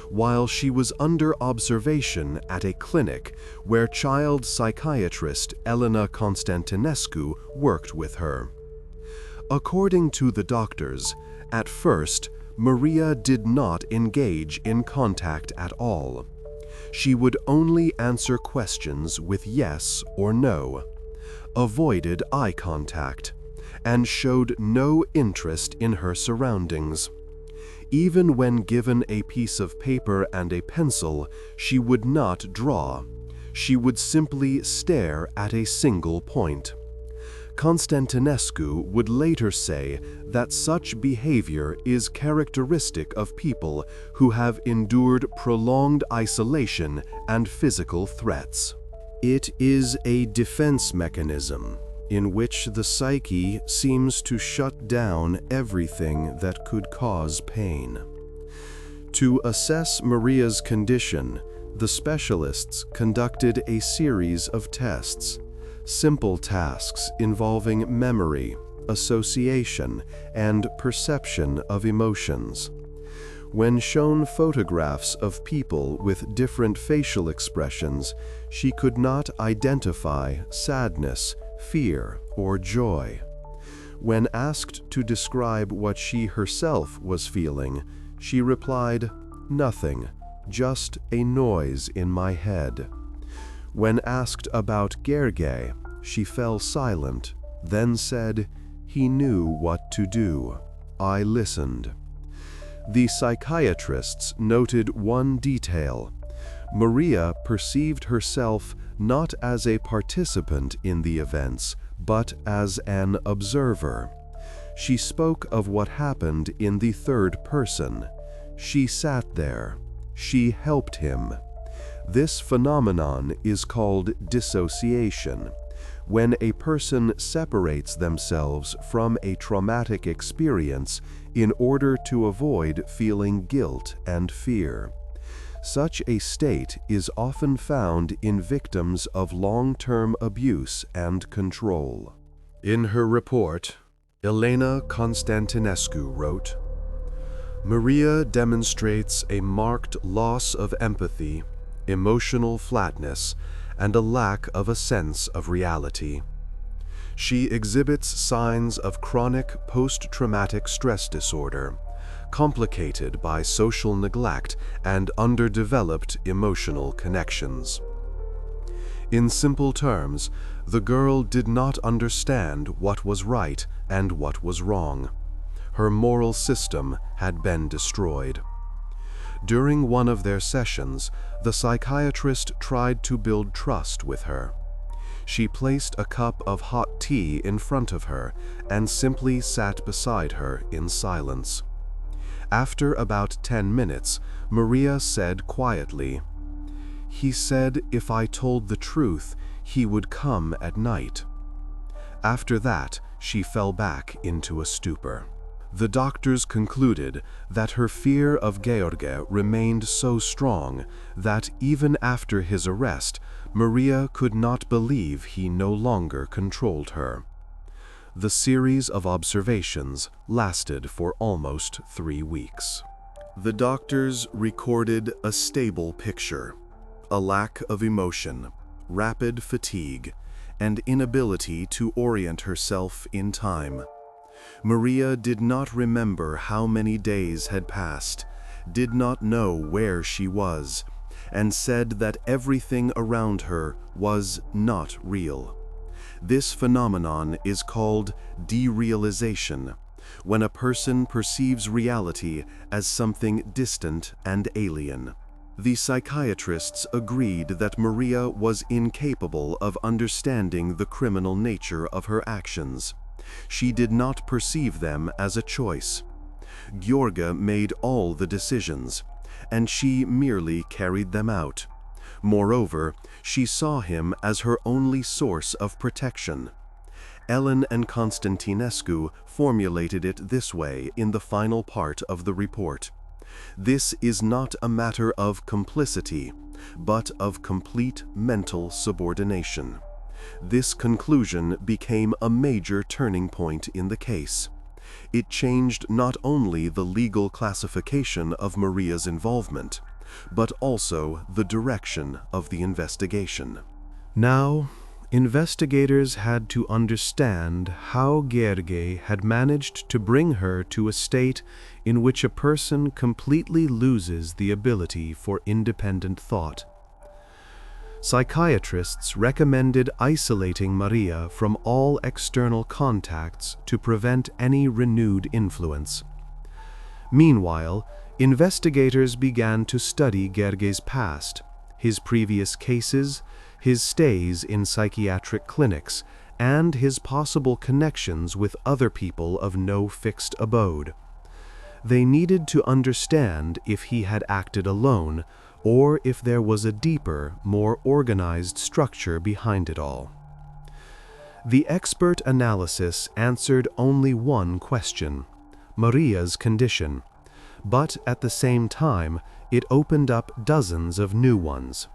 while she was under observation at a clinic where child psychiatrist Elena Constantinescu worked with her. According to the doctors, at first, Maria did not engage in contact at all. She would only answer questions with yes or no, avoided eye contact, and showed no interest in her surroundings. Even when given a piece of paper and a pencil, she would not draw. She would simply stare at a single point. Constantinescu would later say that such behavior is characteristic of people who have endured prolonged isolation and physical threats. It is a defense mechanism in which the psyche seems to shut down everything that could cause pain. To assess Maria's condition, the specialists conducted a series of tests, simple tasks involving memory, association, and perception of emotions. When shown photographs of people with different facial expressions, she could not identify sadness, fear, or joy. When asked to describe what she herself was feeling, she replied, "Nothing, just a noise in my head." When asked about Gergely, she fell silent, then said, "He knew what to do. I listened." The psychiatrists noted one detail. Maria perceived herself not as a participant in the events, but as an observer. She spoke of what happened in the third person. She sat there. She helped him. This phenomenon is called dissociation, when a person separates themselves from a traumatic experience in order to avoid feeling guilt and fear. Such a state is often found in victims of long-term abuse and control. In her report, Elena Constantinescu wrote, "Maria demonstrates a marked loss of empathy, emotional flatness, and a lack of a sense of reality. She exhibits signs of chronic post-traumatic stress disorder, complicated by social neglect and underdeveloped emotional connections." In simple terms, the girl did not understand what was right and what was wrong. Her moral system had been destroyed. During one of their sessions, the psychiatrist tried to build trust with her. She placed a cup of hot tea in front of her and simply sat beside her in silence. After about 10 minutes, Maria said quietly, "He said if I told the truth, he would come at night." After that, she fell back into a stupor. The doctors concluded that her fear of Gergely remained so strong that even after his arrest, Maria could not believe he no longer controlled her. The series of observations lasted for almost 3 weeks. The doctors recorded a stable picture: a lack of emotion, rapid fatigue, and inability to orient herself in time. Maria did not remember how many days had passed, did not know where she was, and said that everything around her was not real. This phenomenon is called derealization, when a person perceives reality as something distant and alien. The psychiatrists agreed that Maria was incapable of understanding the criminal nature of her actions. She did not perceive them as a choice. Gheorghe made all the decisions, and she merely carried them out. Moreover, she saw him as her only source of protection. Ellen and Constantinescu formulated it this way in the final part of the report. This is not a matter of complicity, but of complete mental subordination. This conclusion became a major turning point in the case. It changed not only the legal classification of Maria's involvement, but also the direction of the investigation. Now, investigators had to understand how Gheorghe had managed to bring her to a state in which a person completely loses the ability for independent thought. Psychiatrists recommended isolating Maria from all external contacts to prevent any renewed influence. Meanwhile, investigators began to study Gheorghe's past, his previous cases, his stays in psychiatric clinics, and his possible connections with other people of no fixed abode. They needed to understand if he had acted alone, or if there was a deeper, more organized structure behind it all. The expert analysis answered only one question: Maria's condition, but at the same time, it opened up dozens of new ones.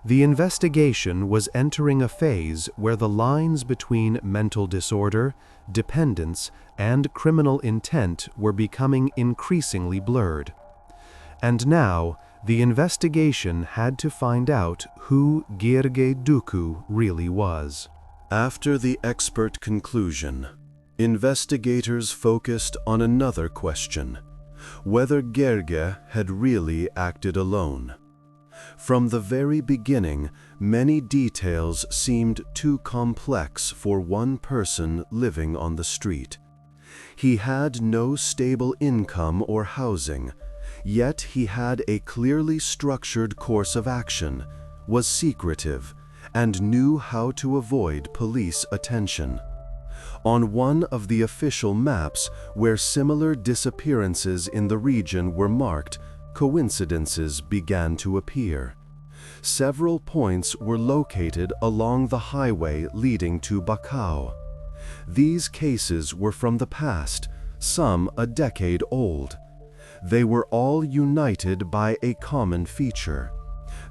The investigation was entering a phase where the lines between mental disorder, dependence, and criminal intent were becoming increasingly blurred. And now, the investigation had to find out who Gheorghe Ducu really was. After the expert conclusion, investigators focused on another question: whether Gheorghe had really acted alone. From the very beginning, many details seemed too complex for one person living on the street. He had no stable income or housing, yet he had a clearly structured course of action, was secretive, and knew how to avoid police attention. On one of the official maps where similar disappearances in the region were marked, coincidences began to appear. Several points were located along the highway leading to Bacău. These cases were from the past, some a decade old. They were all united by a common feature: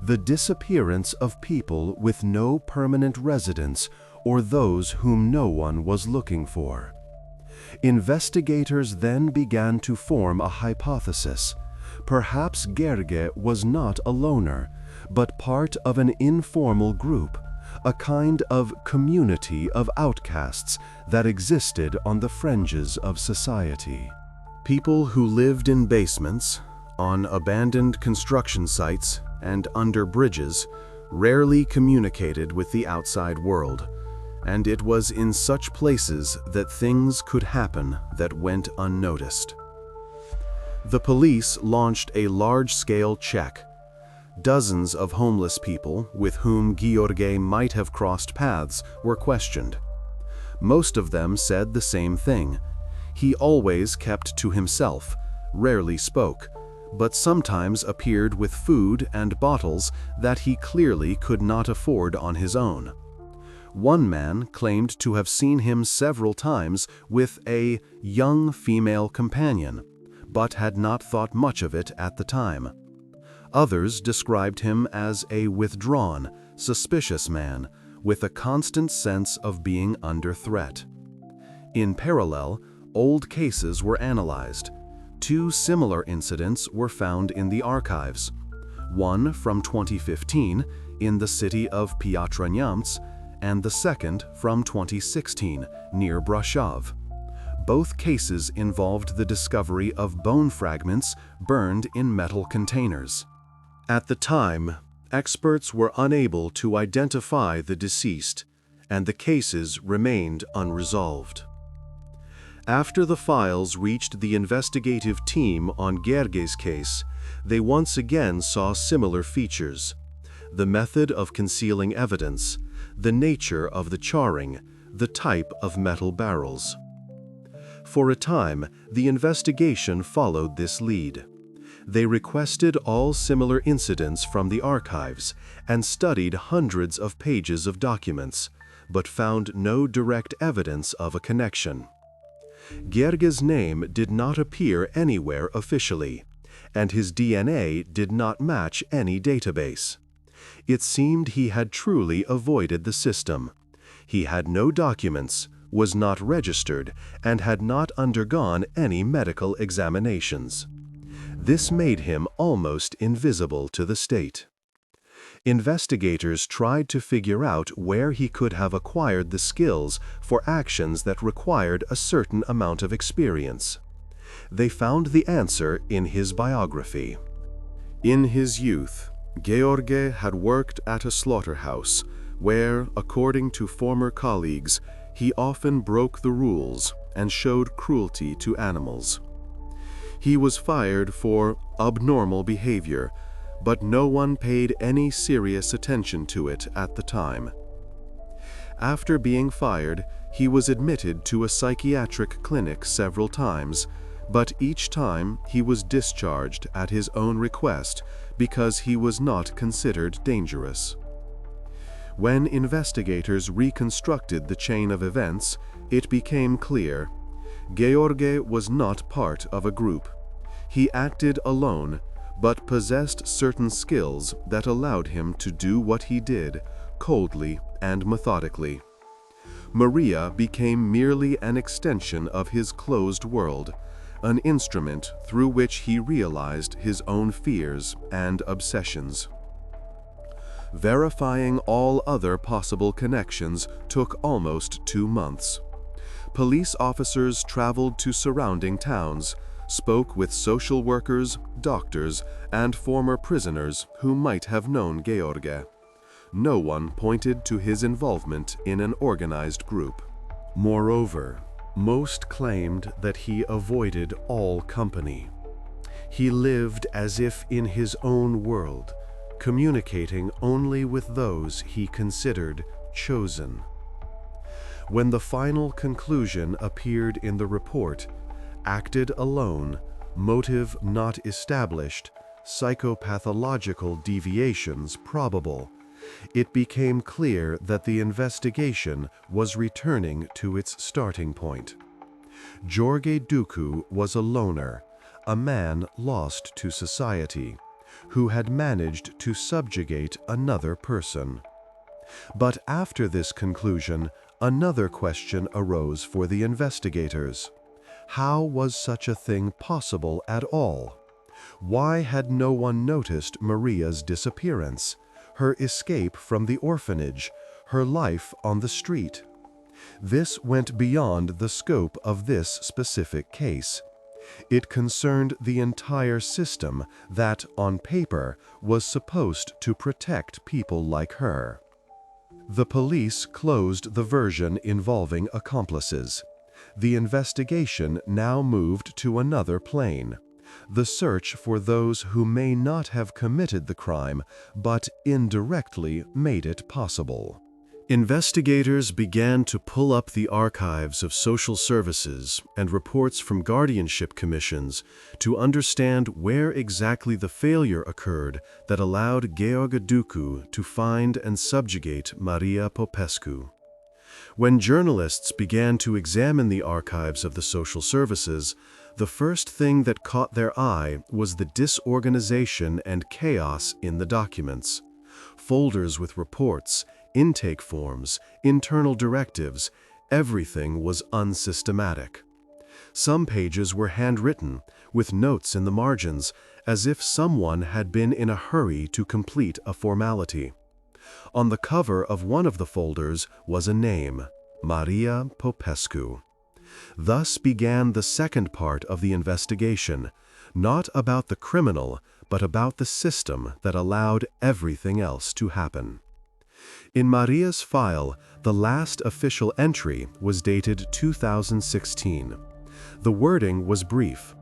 the disappearance of people with no permanent residence or those whom no one was looking for. Investigators then began to form a hypothesis. Perhaps Gheorghe was not a loner, but part of an informal group, a kind of community of outcasts that existed on the fringes of society. People who lived in basements, on abandoned construction sites, and under bridges rarely communicated with the outside world, and it was in such places that things could happen that went unnoticed. The police launched a large-scale check. Dozens of homeless people with whom Gheorghe might have crossed paths were questioned. Most of them said the same thing: he always kept to himself, rarely spoke, but sometimes appeared with food and bottles that he clearly could not afford on his own. One man claimed to have seen him several times with a young female companion, but had not thought much of it at the time. Others described him as a withdrawn, suspicious man with a constant sense of being under threat. In parallel, old cases were analyzed. Two similar incidents were found in the archives. One from 2015 in the city of Piatra Neamț, and the second from 2016 near Brașov. Both cases involved the discovery of bone fragments burned in metal containers. At the time, experts were unable to identify the deceased, and the cases remained unresolved. After the files reached the investigative team on Gheorghe's case, they once again saw similar features: the method of concealing evidence, the nature of the charring, the type of metal barrels. For a time, the investigation followed this lead. They requested all similar incidents from the archives and studied hundreds of pages of documents, but found no direct evidence of a connection. Gheorghe's name did not appear anywhere officially, and his DNA did not match any database. It seemed he had truly avoided the system. He had no documents, was not registered, and had not undergone any medical examinations. This made him almost invisible to the state. Investigators tried to figure out where he could have acquired the skills for actions that required a certain amount of experience. They found the answer in his biography. In his youth, Gheorghe had worked at a slaughterhouse where, according to former colleagues, he often broke the rules and showed cruelty to animals. He was fired for abnormal behavior, but no one paid any serious attention to it at the time. After being fired, he was admitted to a psychiatric clinic several times, but each time he was discharged at his own request because he was not considered dangerous. When investigators reconstructed the chain of events, it became clear Gheorghe was not part of a group. He acted alone, but possessed certain skills that allowed him to do what he did, coldly and methodically. Maria became merely an extension of his closed world, an instrument through which he realized his own fears and obsessions. Verifying all other possible connections took almost 2 months. Police officers traveled to surrounding towns, spoke with social workers, doctors, and former prisoners who might have known Gheorghe. No one pointed to his involvement in an organized group. Moreover, most claimed that he avoided all company. He lived as if in his own world, communicating only with those he considered chosen. When the final conclusion appeared in the report, acted alone, motive not established, psychopathological deviations probable, it became clear that the investigation was returning to its starting point. Gheorghe Ducu was a loner, a man lost to society, who had managed to subjugate another person. But after this conclusion, another question arose for the investigators. How was such a thing possible at all? Why had no one noticed Maria's disappearance, her escape from the orphanage, her life on the street? This went beyond the scope of this specific case. It concerned the entire system that, on paper, was supposed to protect people like her. The police closed the version involving accomplices. The investigation now moved to another plane: the search for those who may not have committed the crime, but indirectly made it possible. Investigators began to pull up the archives of social services and reports from guardianship commissions to understand where exactly the failure occurred that allowed Gheorghe Ducu to find and subjugate Maria Popescu. When journalists began to examine the archives of the social services, the first thing that caught their eye was the disorganization and chaos in the documents. Folders with reports, intake forms, internal directives, everything was unsystematic. Some pages were handwritten, with notes in the margins, as if someone had been in a hurry to complete a formality. On the cover of one of the folders was a name: Maria Popescu. Thus began the second part of the investigation, not about the criminal, but about the system that allowed everything else to happen. In Maria's file, the last official entry was dated 2016. The wording was brief.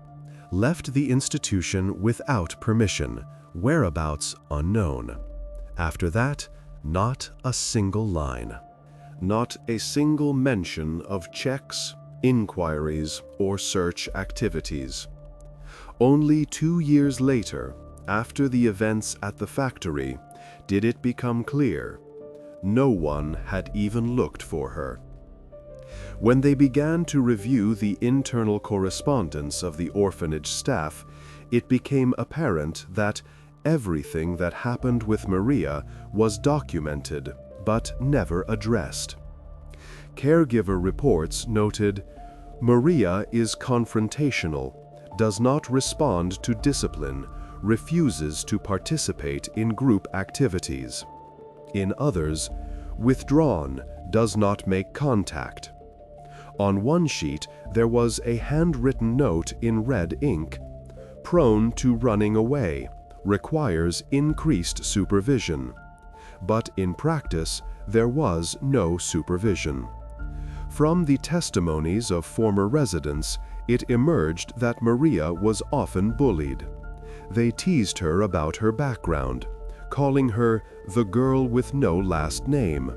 Left the institution without permission, whereabouts unknown. After that, not a single line. Not a single mention of checks, inquiries, or search activities. Only 2 years later, after the events at the factory, did it become clear no one had even looked for her. When they began to review the internal correspondence of the orphanage staff, it became apparent that everything that happened with Maria was documented but never addressed. Caregiver reports noted, "Maria is confrontational, does not respond to discipline, refuses to participate in group activities." In others, "withdrawn, does not make contact." On one sheet, there was a handwritten note in red ink, "Prone to running away, requires increased supervision." But in practice, there was no supervision. From the testimonies of former residents, it emerged that Maria was often bullied. They teased her about her background, calling her the girl with no last name.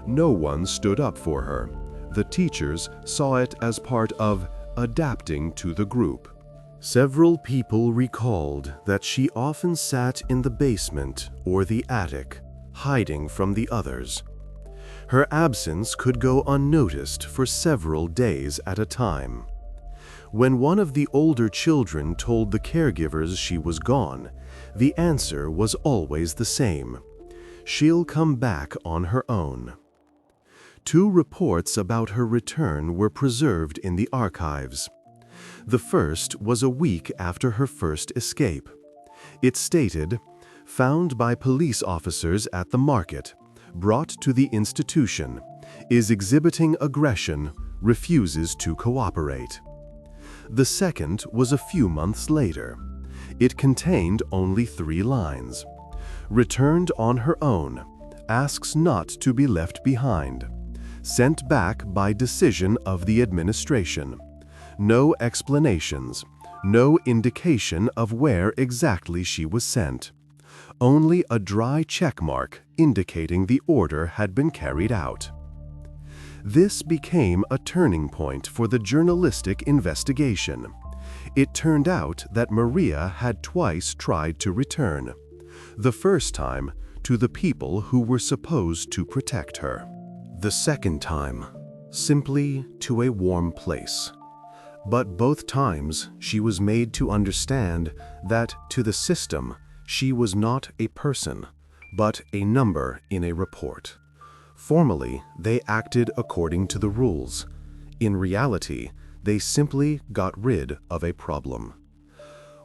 No one stood up for her. The teachers saw it as part of adapting to the group. Several people recalled that she often sat in the basement or the attic, hiding from the others. Her absence could go unnoticed for several days at a time. When one of the older children told the caregivers she was gone, the answer was always the same: "She'll come back on her own." 2 reports about her return were preserved in the archives. The first was a week after her first escape. It stated, "Found by police officers at the market, brought to the institution, is exhibiting aggression, refuses to cooperate." The second was a few months later. It contained only 3 lines. "Returned on her own, asks not to be left behind. Sent back by decision of the administration. No explanations, no indication of where exactly she was sent. Only a dry check mark indicating the order had been carried out." This became a turning point for the journalistic investigation. It turned out that Maria had twice tried to return. The first time, to the people who were supposed to protect her. The second time, simply to a warm place. But both times, she was made to understand that, to the system, she was not a person, but a number in a report. Formally, they acted according to the rules. In reality, they simply got rid of a problem.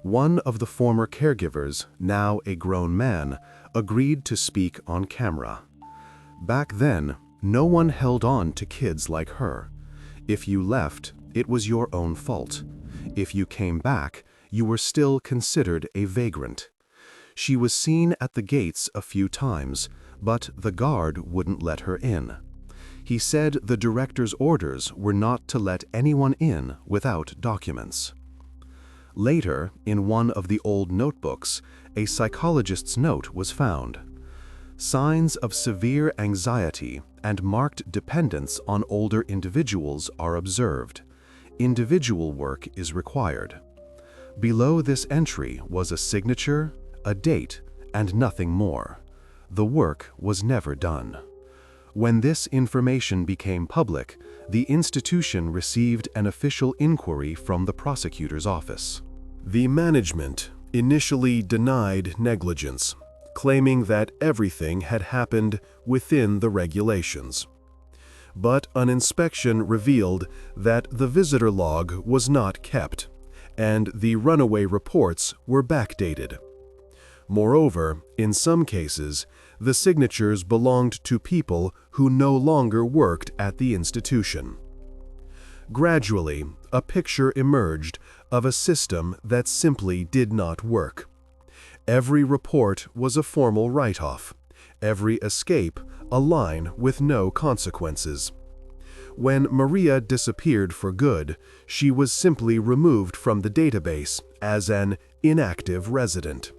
One of the former caregivers, now a grown man, agreed to speak on camera. Back then, no one held on to kids like her. If you left, it was your own fault. If you came back, you were still considered a vagrant. She was seen at the gates a few times, but the guard wouldn't let her in. He said the director's orders were not to let anyone in without documents. Later, in one of the old notebooks, a psychologist's note was found. Signs of severe anxiety and marked dependence on older individuals are observed. Individual work is required. Below this entry was a signature, a date, and nothing more. The work was never done. When this information became public, the institution received an official inquiry from the prosecutor's office. The management initially denied negligence, claiming that everything had happened within the regulations. But an inspection revealed that the visitor log was not kept, and the runaway reports were backdated. Moreover, in some cases, the signatures belonged to people who no longer worked at the institution. Gradually, a picture emerged of a system that simply did not work. Every report was a formal write-off, every escape a line with no consequences. When Maria disappeared for good, she was simply removed from the database as an inactive resident.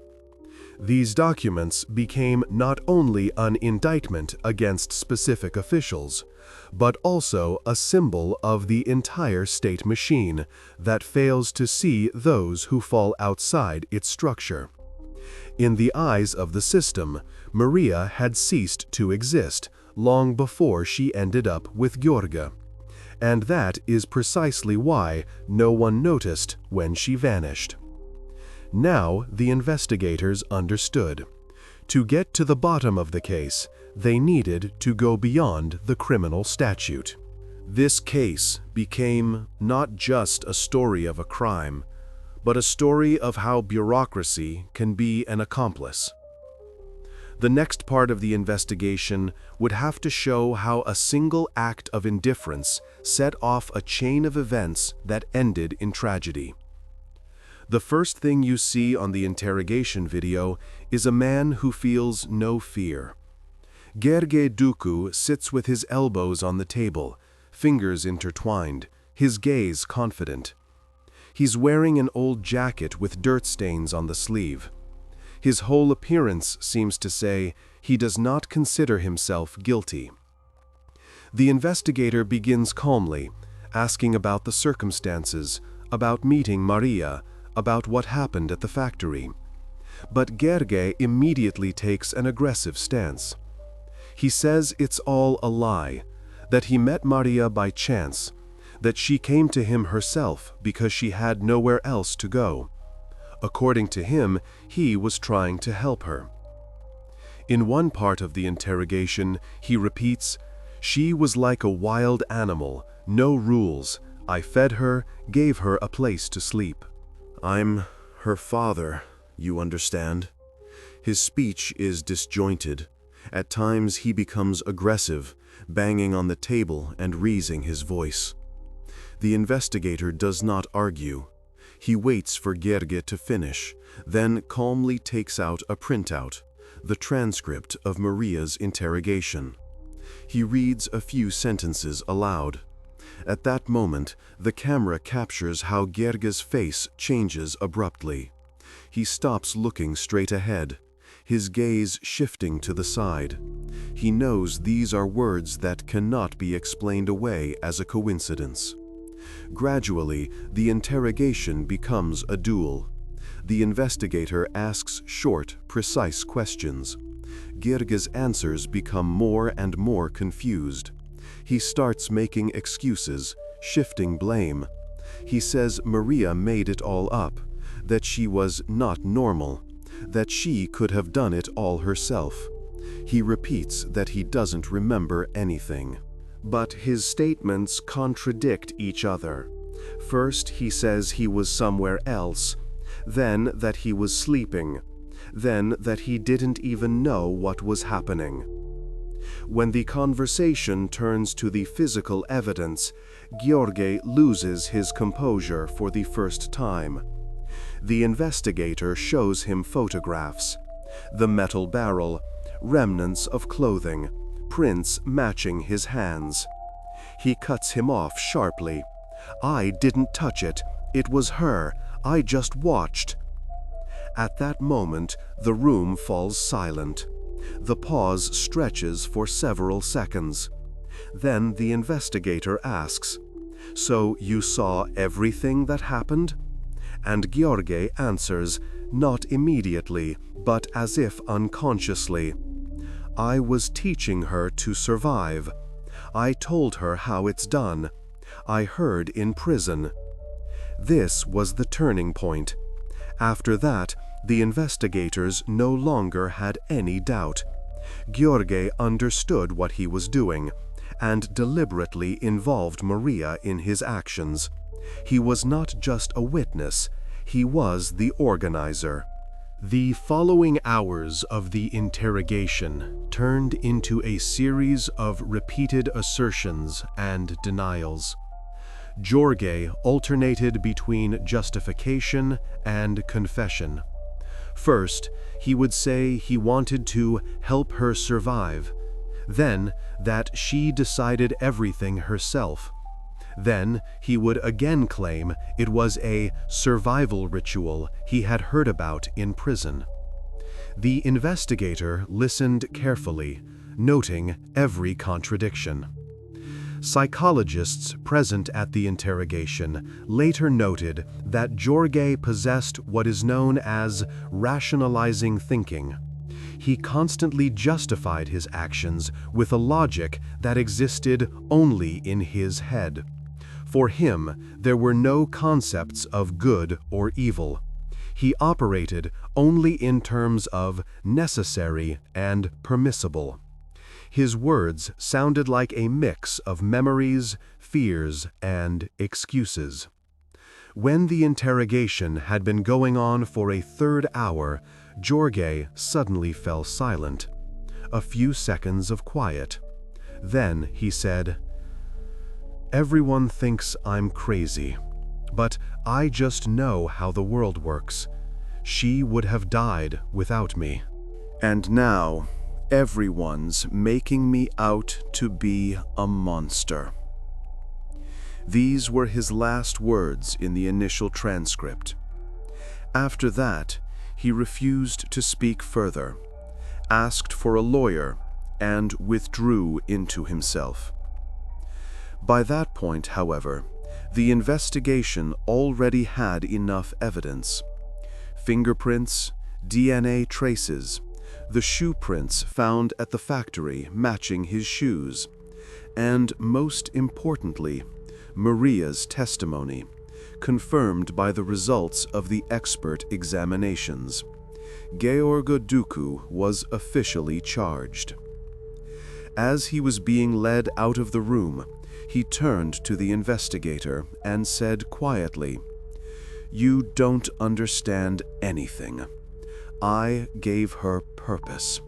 These documents became not only an indictment against specific officials, but also a symbol of the entire state machine that fails to see those who fall outside its structure. In the eyes of the system, Maria had ceased to exist long before she ended up with Gheorghe. And that is precisely why no one noticed when she vanished. Now the investigators understood. To get to the bottom of the case, they needed to go beyond the criminal statute. This case became not just a story of a crime, but a story of how bureaucracy can be an accomplice. The next part of the investigation would have to show how a single act of indifference set off a chain of events that ended in tragedy. The first thing you see on the interrogation video is a man who feels no fear. Gheorghe Ducu sits with his elbows on the table, fingers intertwined, his gaze confident. He's wearing an old jacket with dirt stains on the sleeve. His whole appearance seems to say he does not consider himself guilty. The investigator begins calmly, asking about the circumstances, about meeting Maria, about what happened at the factory. But Gheorghe immediately takes an aggressive stance. He says it's all a lie, that he met Maria by chance, that she came to him herself because she had nowhere else to go. According to him, he was trying to help her. In one part of the interrogation, he repeats, "She was like a wild animal, no rules. I fed her, gave her a place to sleep. I'm her father, you understand?" His speech is disjointed. At times he becomes aggressive, banging on the table and raising his voice. The investigator does not argue. He waits for Gheorghe to finish, then calmly takes out a printout, the transcript of Maria's interrogation. He reads a few sentences aloud. At that moment, the camera captures how Gheorghe's face changes abruptly. He stops looking straight ahead, his gaze shifting to the side. He knows these are words that cannot be explained away as a coincidence. Gradually, the interrogation becomes a duel. The investigator asks short, precise questions. Gheorghe's answers become more and more confused. He starts making excuses, shifting blame. He says Maria made it all up, that she was not normal, that she could have done it all herself. He repeats that he doesn't remember anything. But his statements contradict each other. First, he says he was somewhere else, then that he was sleeping, then that he didn't even know what was happening. When the conversation turns to the physical evidence, Gheorghe loses his composure for the first time. The investigator shows him photographs: the metal barrel, remnants of clothing, prints matching his hands. He cuts him off sharply. "I didn't touch it. It was her. I just watched." At that moment, the room falls silent. The pause stretches for several seconds. Then the investigator asks, "So you saw everything that happened?" And Gheorghe answers, not immediately, but as if unconsciously, "I was teaching her to survive. I told her how it's done. I heard in prison." This was the turning point. After that, the investigators no longer had any doubt. Gheorghe understood what he was doing, and deliberately involved Maria in his actions. He was not just a witness, he was the organizer. The following hours of the interrogation turned into a series of repeated assertions and denials. Gheorghe alternated between justification and confession. First, he would say he wanted to help her survive. Then, that she decided everything herself. Then, he would again claim it was a survival ritual he had heard about in prison. The investigator listened carefully, noting every contradiction. Psychologists present at the interrogation later noted that Jorge possessed what is known as rationalizing thinking. He constantly justified his actions with a logic that existed only in his head. For him, there were no concepts of good or evil. He operated only in terms of necessary and permissible. His words sounded like a mix of memories, fears, and excuses. When the interrogation had been going on for a third hour, Jorge suddenly fell silent. A few seconds of quiet. Then he said, "Everyone thinks I'm crazy, but I just know how the world works. She would have died without me. And now, everyone's making me out to be a monster." These were his last words in the initial transcript. After that, he refused to speak further, asked for a lawyer, and withdrew into himself. By that point, however, the investigation already had enough evidence. Fingerprints, DNA traces, the shoe prints found at the factory matching his shoes, and most importantly, Maria's testimony, confirmed by the results of the expert examinations. Gheorghe Ducu was officially charged. As he was being led out of the room, he turned to the investigator and said quietly, "You don't understand anything. I gave her purpose.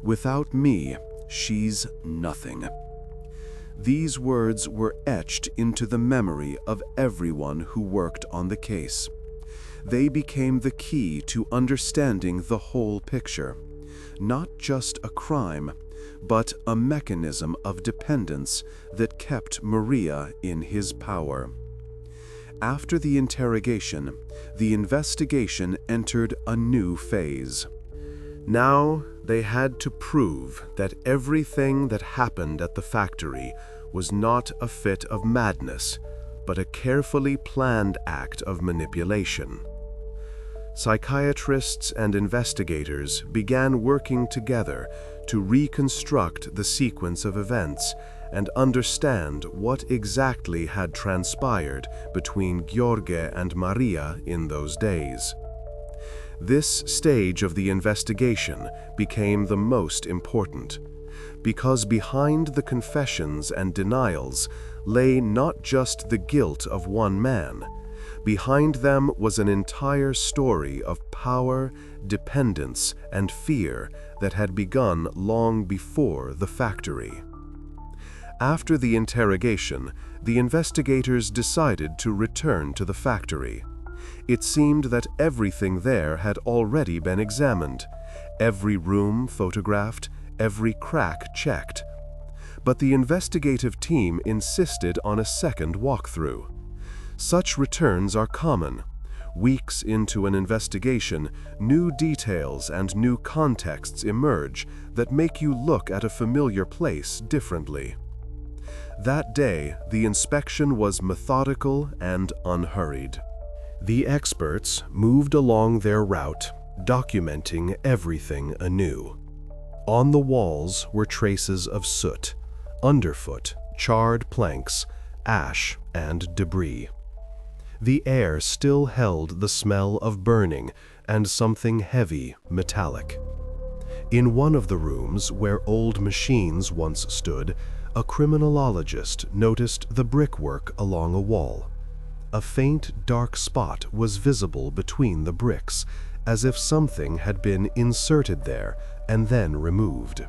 Without me, she's nothing." These words were etched into the memory of everyone who worked on the case. They became the key to understanding the whole picture, not just a crime, but a mechanism of dependence that kept Maria in his power. After the interrogation, the investigation entered a new phase. Now they had to prove that everything that happened at the factory was not a fit of madness, but a carefully planned act of manipulation. Psychiatrists and investigators began working together to reconstruct the sequence of events and understand what exactly had transpired between Gheorghe and Maria in those days. This stage of the investigation became the most important, because behind the confessions and denials lay not just the guilt of one man. Behind them was an entire story of power, dependence, and fear that had begun long before the factory. After the interrogation, the investigators decided to return to the factory. It seemed that everything there had already been examined, every room photographed, every crack checked. But the investigative team insisted on a second walkthrough. Such returns are common. Weeks into an investigation, new details and new contexts emerge that make you look at a familiar place differently. That day, the inspection was methodical and unhurried. The experts moved along their route, documenting everything anew. On the walls were traces of soot, underfoot, charred planks, ash, and debris. The air still held the smell of burning and something heavy, metallic. In one of the rooms where old machines once stood, a criminologist noticed the brickwork along a wall. A faint, dark spot was visible between the bricks, as if something had been inserted there and then removed.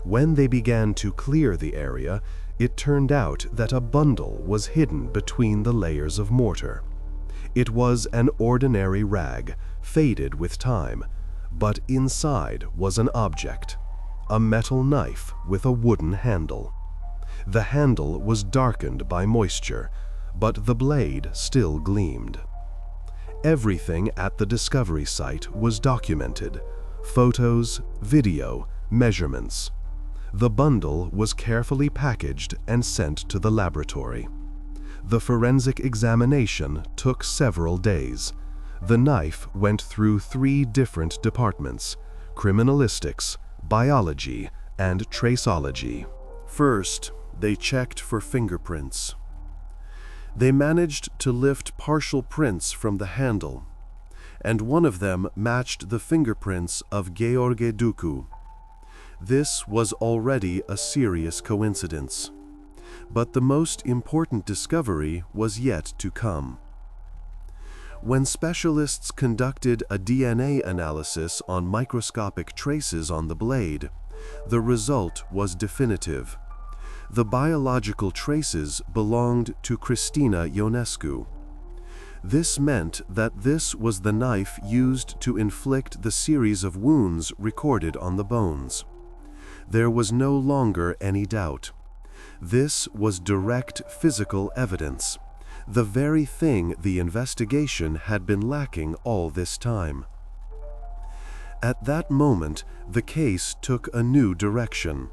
When they began to clear the area, it turned out that a bundle was hidden between the layers of mortar. It was an ordinary rag, faded with time, but inside was an object, a metal knife with a wooden handle. The handle was darkened by moisture, but the blade still gleamed. Everything at the discovery site was documented: photos, video, measurements. The bundle was carefully packaged and sent to the laboratory. The forensic examination took several days. The knife went through 3 different departments: criminalistics, biology, and traceology. First, they checked for fingerprints. They managed to lift partial prints from the handle, and one of them matched the fingerprints of Gheorghe Ducu. This was already a serious coincidence. But the most important discovery was yet to come. When specialists conducted a DNA analysis on microscopic traces on the blade, the result was definitive. The biological traces belonged to Cristina Ionescu. This meant that this was the knife used to inflict the series of wounds recorded on the bones. There was no longer any doubt. This was direct physical evidence, the very thing the investigation had been lacking all this time. At that moment, the case took a new direction.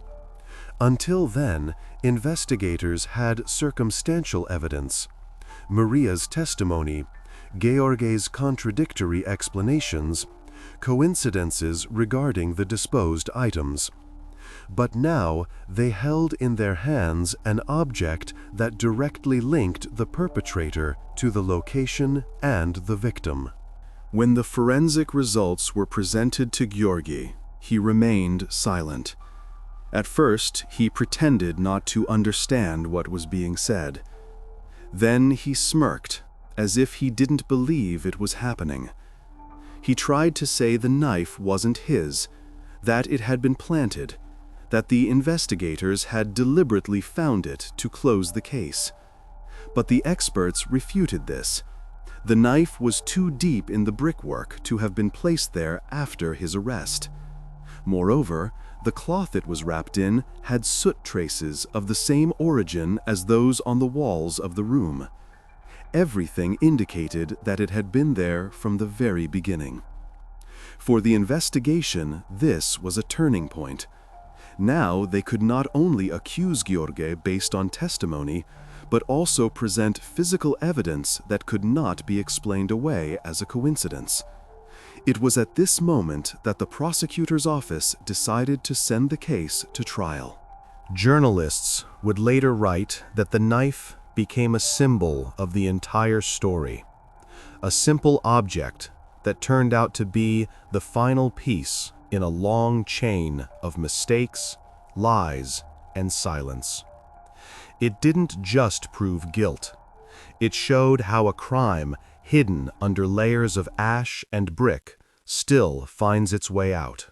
Until then, investigators had circumstantial evidence: Maria's testimony, Gheorghe's contradictory explanations, coincidences regarding the disposed items. But now they held in their hands an object that directly linked the perpetrator to the location and the victim. When the forensic results were presented to Gheorghe, he remained silent. At first, he pretended not to understand what was being said. Then he smirked, as if he didn't believe it was happening. He tried to say the knife wasn't his, that it had been planted, that the investigators had deliberately found it to close the case. But the experts refuted this. The knife was too deep in the brickwork to have been placed there after his arrest. Moreover, the cloth it was wrapped in had soot traces of the same origin as those on the walls of the room. Everything indicated that it had been there from the very beginning. For the investigation, this was a turning point. Now they could not only accuse Gheorghe based on testimony, but also present physical evidence that could not be explained away as a coincidence. It was at this moment that the prosecutor's office decided to send the case to trial. Journalists would later write that the knife became a symbol of the entire story, a simple object that turned out to be the final piece in a long chain of mistakes, lies, and silence. It didn't just prove guilt. It showed how a crime hidden under layers of ash and brick still finds its way out.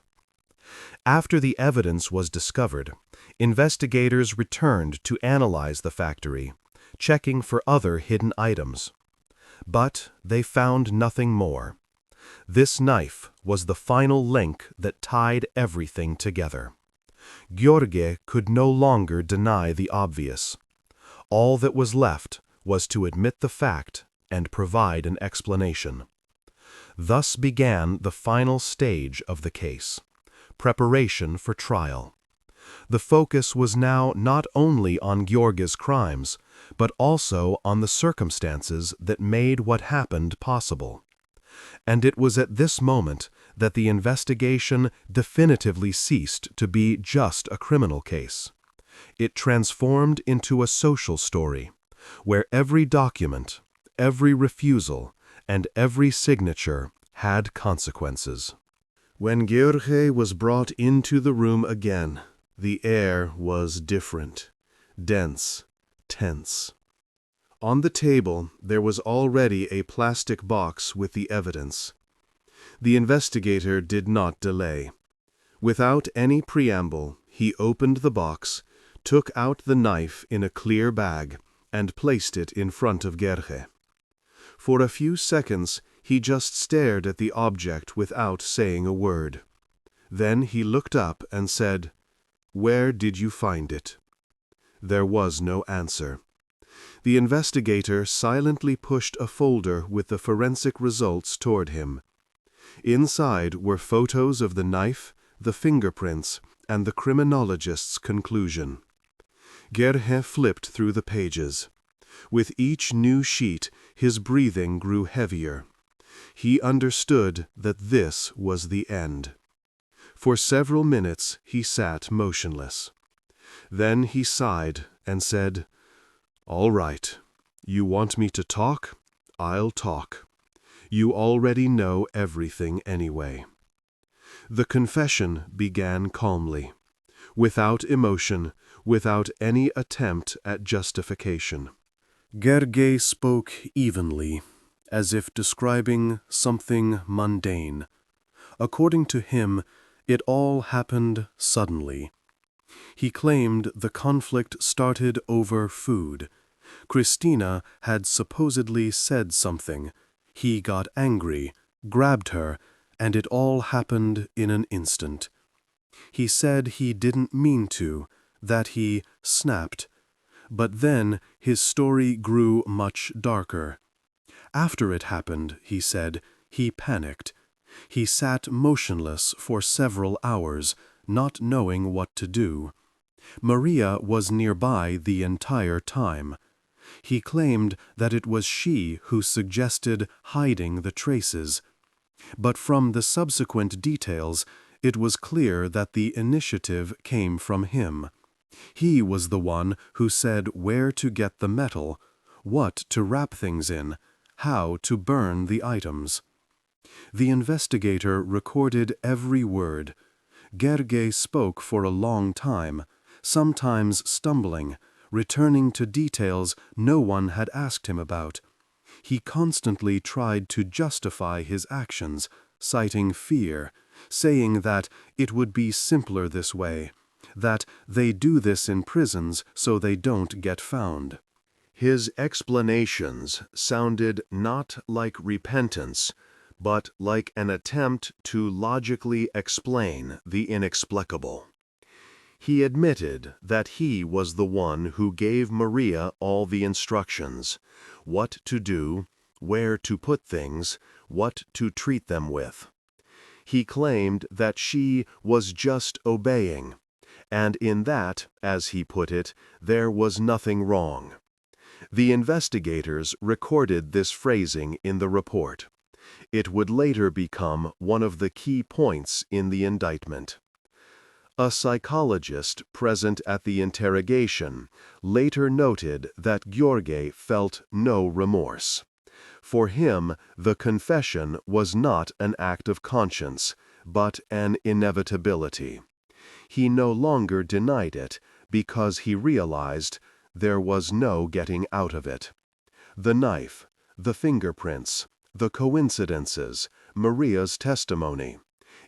After the evidence was discovered, investigators returned to analyze the factory, checking for other hidden items. But they found nothing more. This knife was the final link that tied everything together. Gheorghe could no longer deny the obvious. All that was left was to admit the fact and provide an explanation. Thus began the final stage of the case: preparation for trial. The focus was now not only on Gheorghe's crimes, but also on the circumstances that made what happened possible. And it was at this moment that the investigation definitively ceased to be just a criminal case. It transformed into a social story, where every document, every refusal, and every signature had consequences. When Gheorghe was brought into the room again, the air was different, dense, tense. On the table, there was already a plastic box with the evidence. The investigator did not delay. Without any preamble, he opened the box, took out the knife in a clear bag, and placed it in front of Gheorghe. For a few seconds, He just stared at the object without saying a word. Then he looked up and said, "Where did you find it?" There was no answer. The investigator silently pushed a folder with the forensic results toward him. Inside were photos of the knife, the fingerprints, and the criminologist's conclusion. Gerhe flipped through the pages. With each new sheet, his breathing grew heavier. He understood that this was the end. For several minutes he sat motionless. Then he sighed and said, "All right. You want me to talk? I'll talk. You already know everything anyway." The confession began calmly, without emotion, without any attempt at justification. Gerge spoke evenly, as if describing something mundane. According to him, it all happened suddenly. He claimed the conflict started over food. Christina had supposedly said something. He got angry, grabbed her, and it all happened in an instant. He said he didn't mean to, that he snapped. But then his story grew much darker. After it happened, he said, he panicked. He sat motionless for several hours, not knowing what to do. Maria was nearby the entire time. He claimed that it was she who suggested hiding the traces. But from the subsequent details, it was clear that the initiative came from him. He was the one who said where to get the metal, what to wrap things in, how to burn the items. The investigator recorded every word. Gerge spoke for a long time, sometimes stumbling, returning to details no one had asked him about. He constantly tried to justify his actions, citing fear, saying that it would be simpler this way, that they do this in prisons so they don't get found. His explanations sounded not like repentance, but like an attempt to logically explain the inexplicable. He admitted that he was the one who gave Maria all the instructions, what to do, where to put things, what to treat them with. He claimed that she was just obeying, and in that, as he put it, there was nothing wrong. The investigators recorded this phrasing in the report. It would later become one of the key points in the indictment. A psychologist present at the interrogation later noted that Gheorghe felt no remorse. For him, the confession was not an act of conscience, but an inevitability. He no longer denied it because he realized there was no getting out of it. The knife, the fingerprints, the coincidences, Maria's testimony,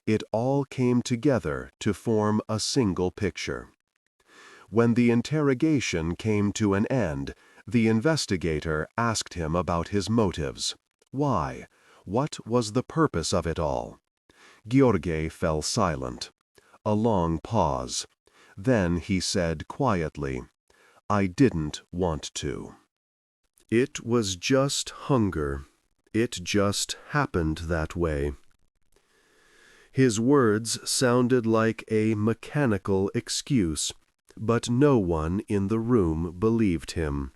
it all came together to form a single picture. When the interrogation came to an end, the investigator asked him about his motives. Why? What was the purpose of it all? Gheorghe fell silent. A long pause. Then he said quietly, "I didn't want to." It was just hunger. It just happened that way. His words sounded like a mechanical excuse, but no one in the room believed him.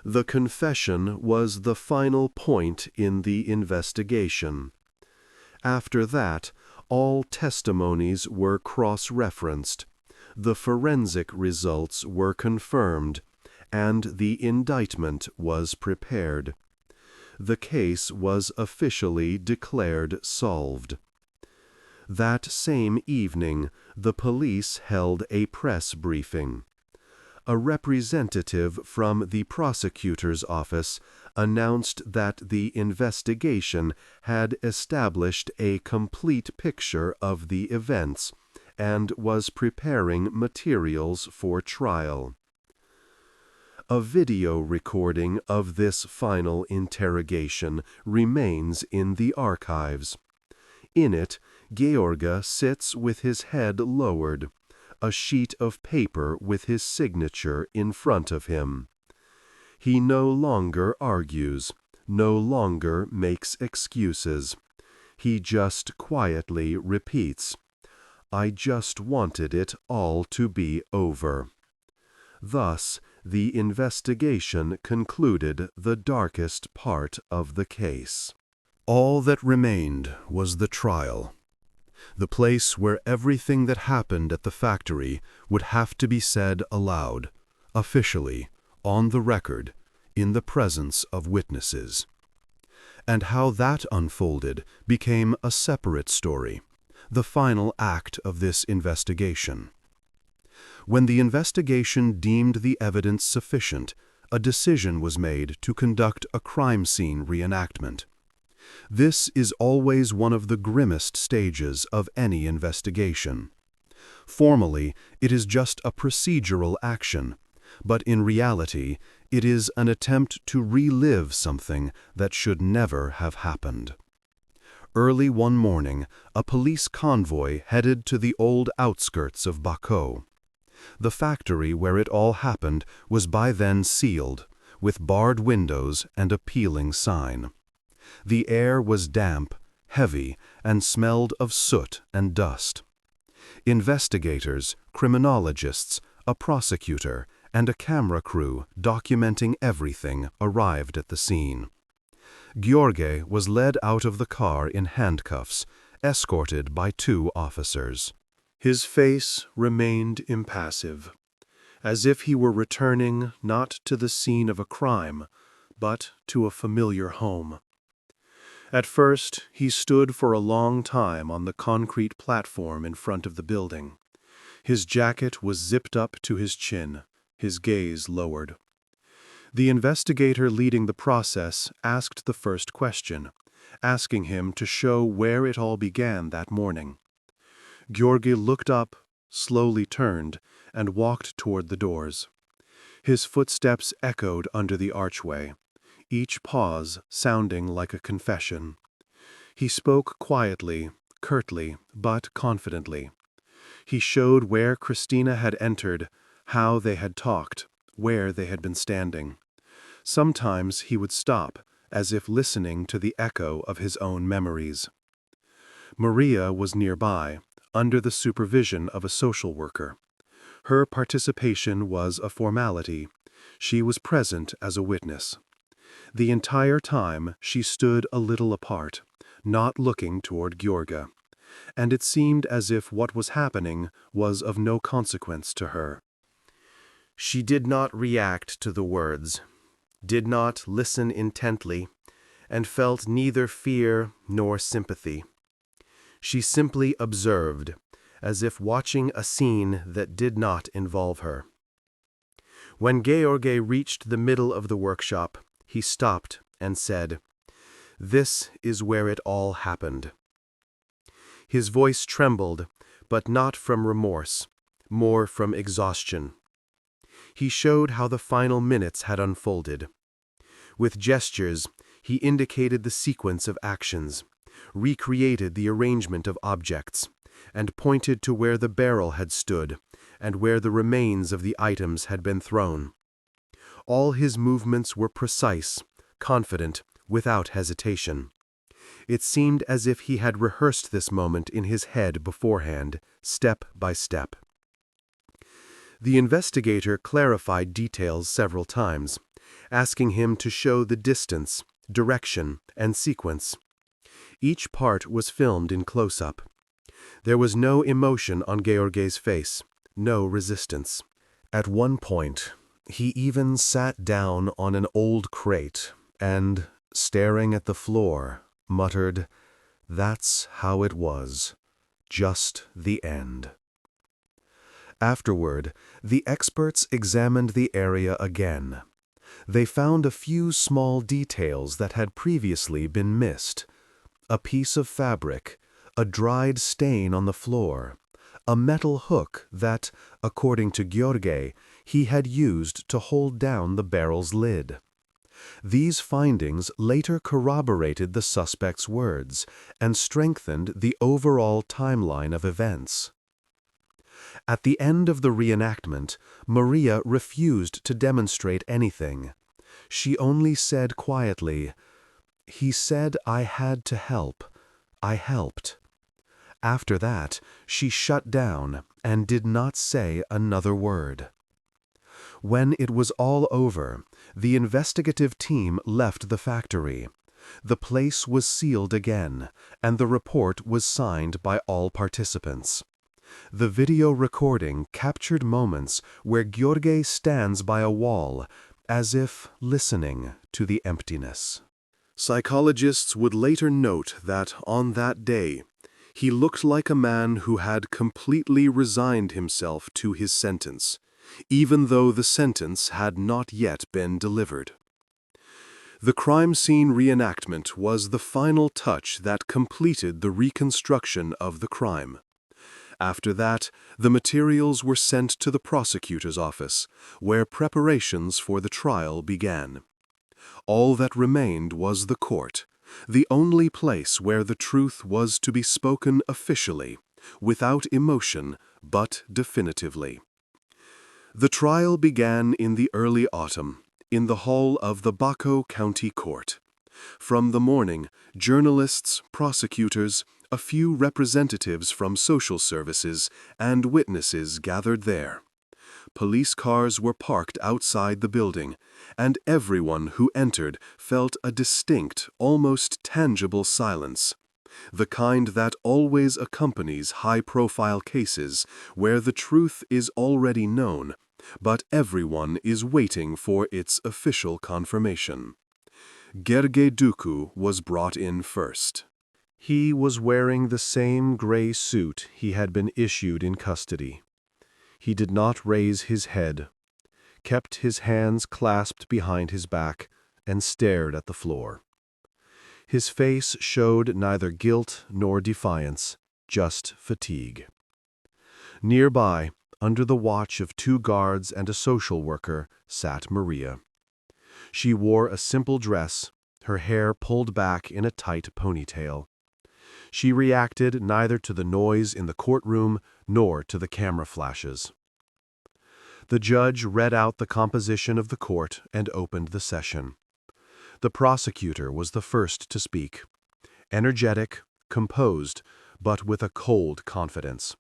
The confession was the final point in the investigation. After that, all testimonies were cross-referenced, the forensic results were confirmed, and the indictment was prepared. The case was officially declared solved. That same evening, the police held a press briefing. A representative from the prosecutor's office announced that the investigation had established a complete picture of the events and was preparing materials for trial. A video recording of this final interrogation remains in the archives. In it, George sits with his head lowered, a sheet of paper with his signature in front of him. He no longer argues, no longer makes excuses. He just quietly repeats, "I just wanted it all to be over." Thus, the investigation concluded the darkest part of the case. All that remained was the trial, the place where everything that happened at the factory would have to be said aloud, officially, on the record, in the presence of witnesses. And how that unfolded became a separate story, the final act of this investigation. When the investigation deemed the evidence sufficient, a decision was made to conduct a crime scene reenactment. This is always one of the grimmest stages of any investigation. Formally, it is just a procedural action, but in reality, it is an attempt to relive something that should never have happened. Early one morning, a police convoy headed to the old outskirts of Baku. The factory where it all happened was by then sealed, with barred windows and a peeling sign. The air was damp, heavy, and smelled of soot and dust. Investigators, criminologists, a prosecutor, and a camera crew documenting everything arrived at the scene. George was led out of the car in handcuffs, escorted by 2 officers. His face remained impassive, as if he were returning not to the scene of a crime, but to a familiar home. At first, he stood for a long time on the concrete platform in front of the building. His jacket was zipped up to his chin, his gaze lowered. The investigator leading the process asked the first question, asking him to show where it all began that morning. George looked up, slowly turned, and walked toward the doors. His footsteps echoed under the archway, each pause sounding like a confession. He spoke quietly, curtly, but confidently. He showed where Christina had entered, how they had talked, where they had been standing. Sometimes he would stop, as if listening to the echo of his own memories. Maria was nearby, under the supervision of a social worker. Her participation was a formality. She was present as a witness. The entire time she stood a little apart, not looking toward George, and it seemed as if what was happening was of no consequence to her. She did not react to the words, did not listen intently, and felt neither fear nor sympathy. She simply observed, as if watching a scene that did not involve her. When George reached the middle of the workshop, he stopped and said, "This is where it all happened." His voice trembled, but not from remorse, more from exhaustion. He showed how the final minutes had unfolded. With gestures, he indicated the sequence of actions, recreated the arrangement of objects, and pointed to where the barrel had stood and where the remains of the items had been thrown. All his movements were precise, confident, without hesitation. It seemed as if he had rehearsed this moment in his head beforehand, step by step. The investigator clarified details several times, asking him to show the distance, direction, and sequence. Each part was filmed in close-up. There was no emotion on George's face, no resistance. At one point, he even sat down on an old crate and, staring at the floor, muttered, "That's how it was. Just the end." Afterward, the experts examined the area again. They found a few small details that had previously been missed. A piece of fabric, a dried stain on the floor, a metal hook that, according to Gheorghe, he had used to hold down the barrel's lid. These findings later corroborated the suspect's words and strengthened the overall timeline of events. At the end of the reenactment, Maria refused to demonstrate anything. She only said quietly, "He said I had to help. I helped." After that, she shut down and did not say another word. When it was all over, the investigative team left the factory. The place was sealed again, and the report was signed by all participants. The video recording captured moments where Gheorghe stands by a wall, as if listening to the emptiness. Psychologists would later note that on that day, he looked like a man who had completely resigned himself to his sentence, even though the sentence had not yet been delivered. The crime scene reenactment was the final touch that completed the reconstruction of the crime. After that, the materials were sent to the prosecutor's office, where preparations for the trial began. All that remained was the court, the only place where the truth was to be spoken officially, without emotion, but definitively. The trial began in the early autumn, in the hall of the Baco County Court. From the morning, journalists, prosecutors, a few representatives from social services, and witnesses gathered there. Police cars were parked outside the building, and everyone who entered felt a distinct, almost tangible silence, the kind that always accompanies high-profile cases where the truth is already known, but everyone is waiting for its official confirmation. Gheorghe Ducu was brought in first. He was wearing the same gray suit he had been issued in custody. He did not raise his head, kept his hands clasped behind his back, and stared at the floor. His face showed neither guilt nor defiance, just fatigue. Nearby, under the watch of 2 guards and a social worker, sat Maria. She wore a simple dress, her hair pulled back in a tight ponytail. She reacted neither to the noise in the courtroom nor to the camera flashes. The judge read out the composition of the court and opened the session. The prosecutor was the first to speak, energetic, composed, but with a cold confidence.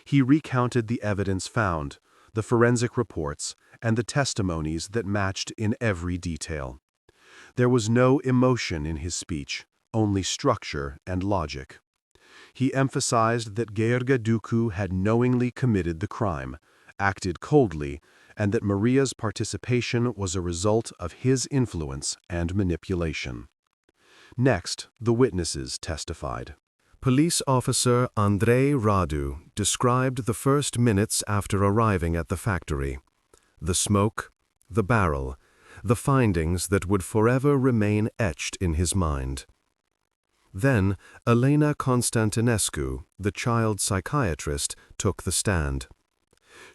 He recounted the evidence found, the forensic reports, and the testimonies that matched in every detail. There was no emotion in his speech, only structure and logic. He emphasized that Gheorghe Ducu had knowingly committed the crime, acted coldly, and that Maria's participation was a result of his influence and manipulation. Next, the witnesses testified. Police officer Andrei Radu described the first minutes after arriving at the factory. The smoke, the barrel, the findings that would forever remain etched in his mind. Then, Elena Constantinescu, the child psychiatrist, took the stand.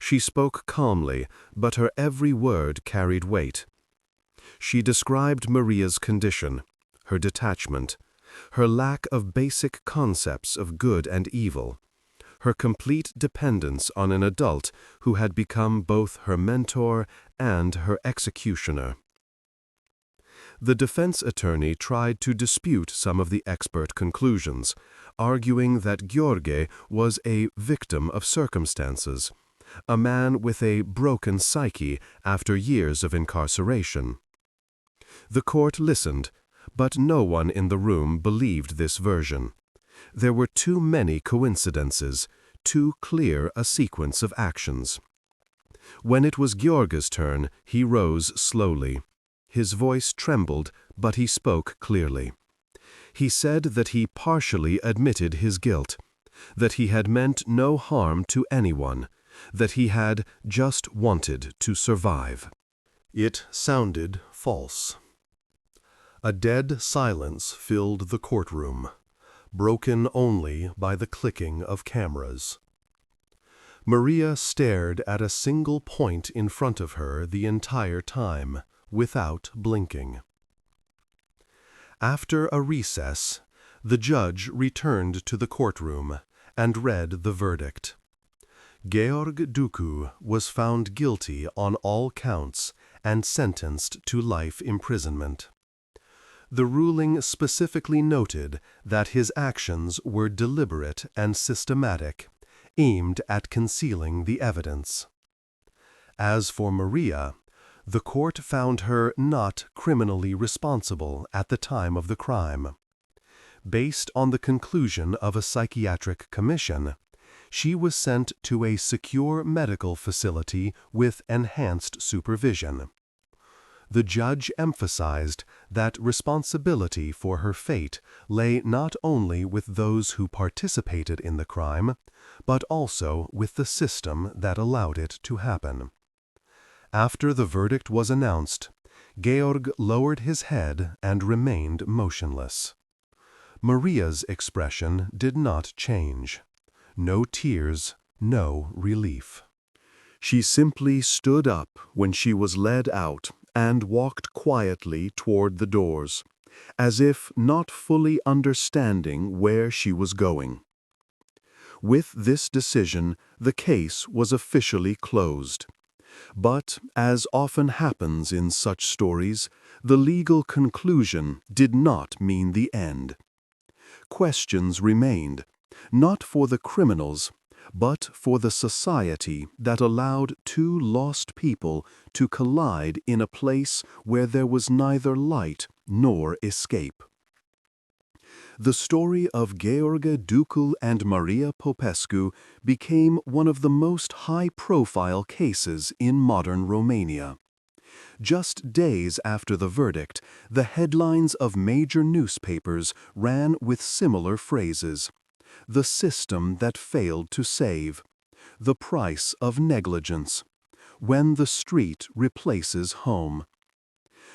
She spoke calmly, but her every word carried weight. She described Maria's condition, her detachment, her lack of basic concepts of good and evil, her complete dependence on an adult who had become both her mentor and her executioner. The defense attorney tried to dispute some of the expert conclusions, arguing that Gheorghe was a victim of circumstances, a man with a broken psyche after years of incarceration. The court listened, but no one in the room believed this version. There were too many coincidences, too clear a sequence of actions. When it was Gheorghe's turn, he rose slowly. His voice trembled, but he spoke clearly. He said that he partially admitted his guilt, that he had meant no harm to anyone, that he had just wanted to survive. It sounded false. A dead silence filled the courtroom, broken only by the clicking of cameras. Maria stared at a single point in front of her the entire time, without blinking. After a recess, the judge returned to the courtroom and read the verdict. Georg Duku was found guilty on all counts and sentenced to life imprisonment. The ruling specifically noted that his actions were deliberate and systematic, aimed at concealing the evidence. As for Maria, the court found her not criminally responsible at the time of the crime. Based on the conclusion of a psychiatric commission, she was sent to a secure medical facility with enhanced supervision. The judge emphasized that responsibility for her fate lay not only with those who participated in the crime, but also with the system that allowed it to happen. After the verdict was announced, Georg lowered his head and remained motionless. Maria's expression did not change. No tears, no relief. She simply stood up when she was led out and walked quietly toward the doors, as if not fully understanding where she was going. With this decision, the case was officially closed. But, as often happens in such stories, the legal conclusion did not mean the end. Questions remained, not for the criminals, but for the society that allowed two lost people to collide in a place where there was neither light nor escape. The story of Gheorghe Ducul and Maria Popescu became one of the most high-profile cases in modern Romania. Just days after the verdict, the headlines of major newspapers ran with similar phrases: "The system that failed to save," "The price of negligence," "When the street replaces home."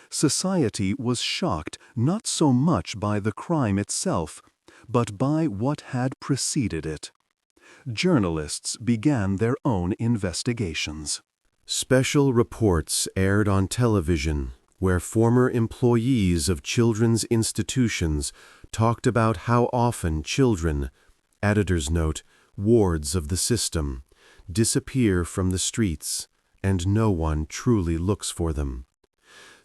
Society was shocked not so much by the crime itself, but by what had preceded it. Journalists began their own investigations. Special reports aired on television, where former employees of children's institutions talked about how often children, editor's note, wards of the system, disappear from the streets, and no one truly looks for them.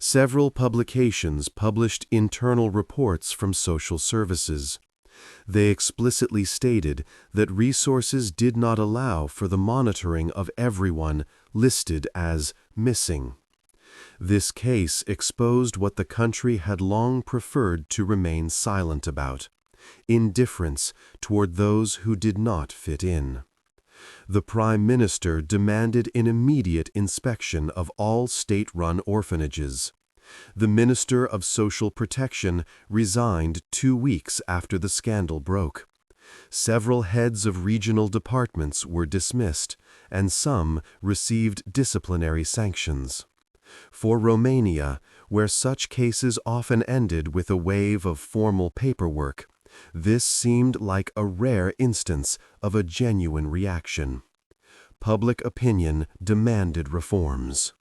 Several publications published internal reports from social services. They explicitly stated that resources did not allow for the monitoring of everyone listed as missing. This case exposed what the country had long preferred to remain silent about: indifference toward those who did not fit in. The Prime Minister demanded an immediate inspection of all state-run orphanages. The Minister of Social Protection resigned 2 weeks after the scandal broke. Several heads of regional departments were dismissed, and some received disciplinary sanctions. For Romania, where such cases often ended with a wave of formal paperwork, this seemed like a rare instance of a genuine reaction. Public opinion demanded reforms.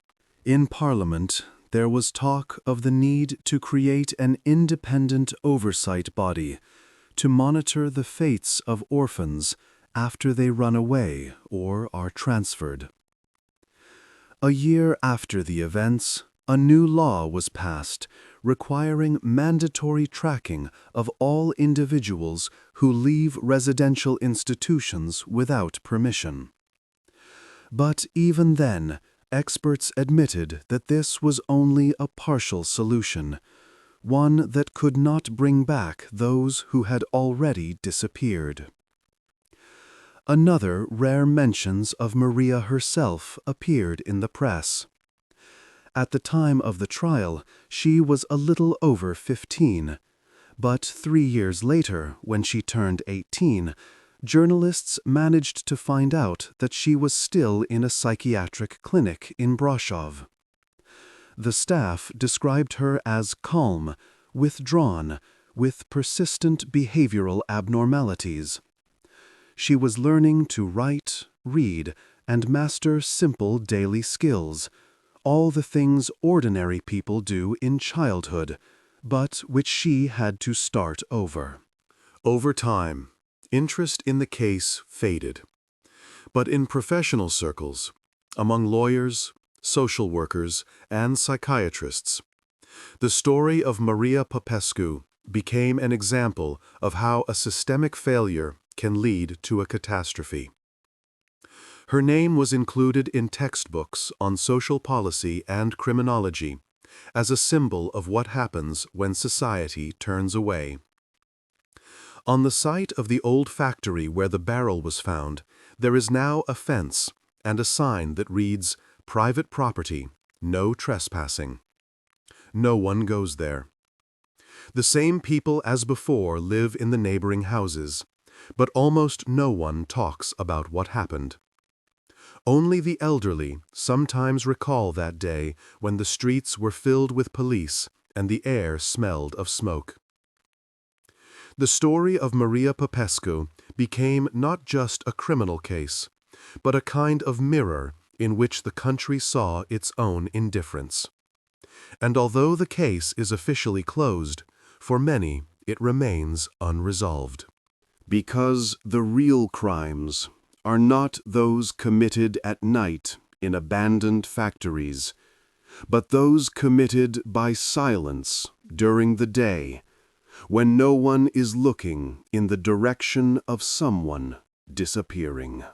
In Parliament, there was talk of the need to create an independent oversight body to monitor the fates of orphans after they run away or are transferred. A year after the events, a new law was passed requiring mandatory tracking of all individuals who leave residential institutions without permission. But even then, experts admitted that this was only a partial solution, one that could not bring back those who had already disappeared. Another rare mentions of Maria herself appeared in the press. At the time of the trial, she was a little over 15, but 3 years later, when she turned 18, journalists managed to find out that she was still in a psychiatric clinic in Brașov. The staff described her as calm, withdrawn, with persistent behavioral abnormalities. She was learning to write, read, and master simple daily skills, all the things ordinary people do in childhood, but which she had to start over. Over time, interest in the case faded. But in professional circles, among lawyers, social workers, and psychiatrists, the story of Maria Popescu became an example of how a systemic failure can lead to a catastrophe. Her name was included in textbooks on social policy and criminology as a symbol of what happens when society turns away. On the site of the old factory where the barrel was found, there is now a fence and a sign that reads, "Private property, no trespassing." No one goes there. The same people as before live in the neighboring houses, but almost no one talks about what happened. Only the elderly sometimes recall that day when the streets were filled with police and the air smelled of smoke. The story of Maria Popescu became not just a criminal case, but a kind of mirror in which the country saw its own indifference. And although the case is officially closed, for many it remains unresolved. Because the real crimes are not those committed at night in abandoned factories, but those committed by silence during the day, when no one is looking in the direction of someone disappearing.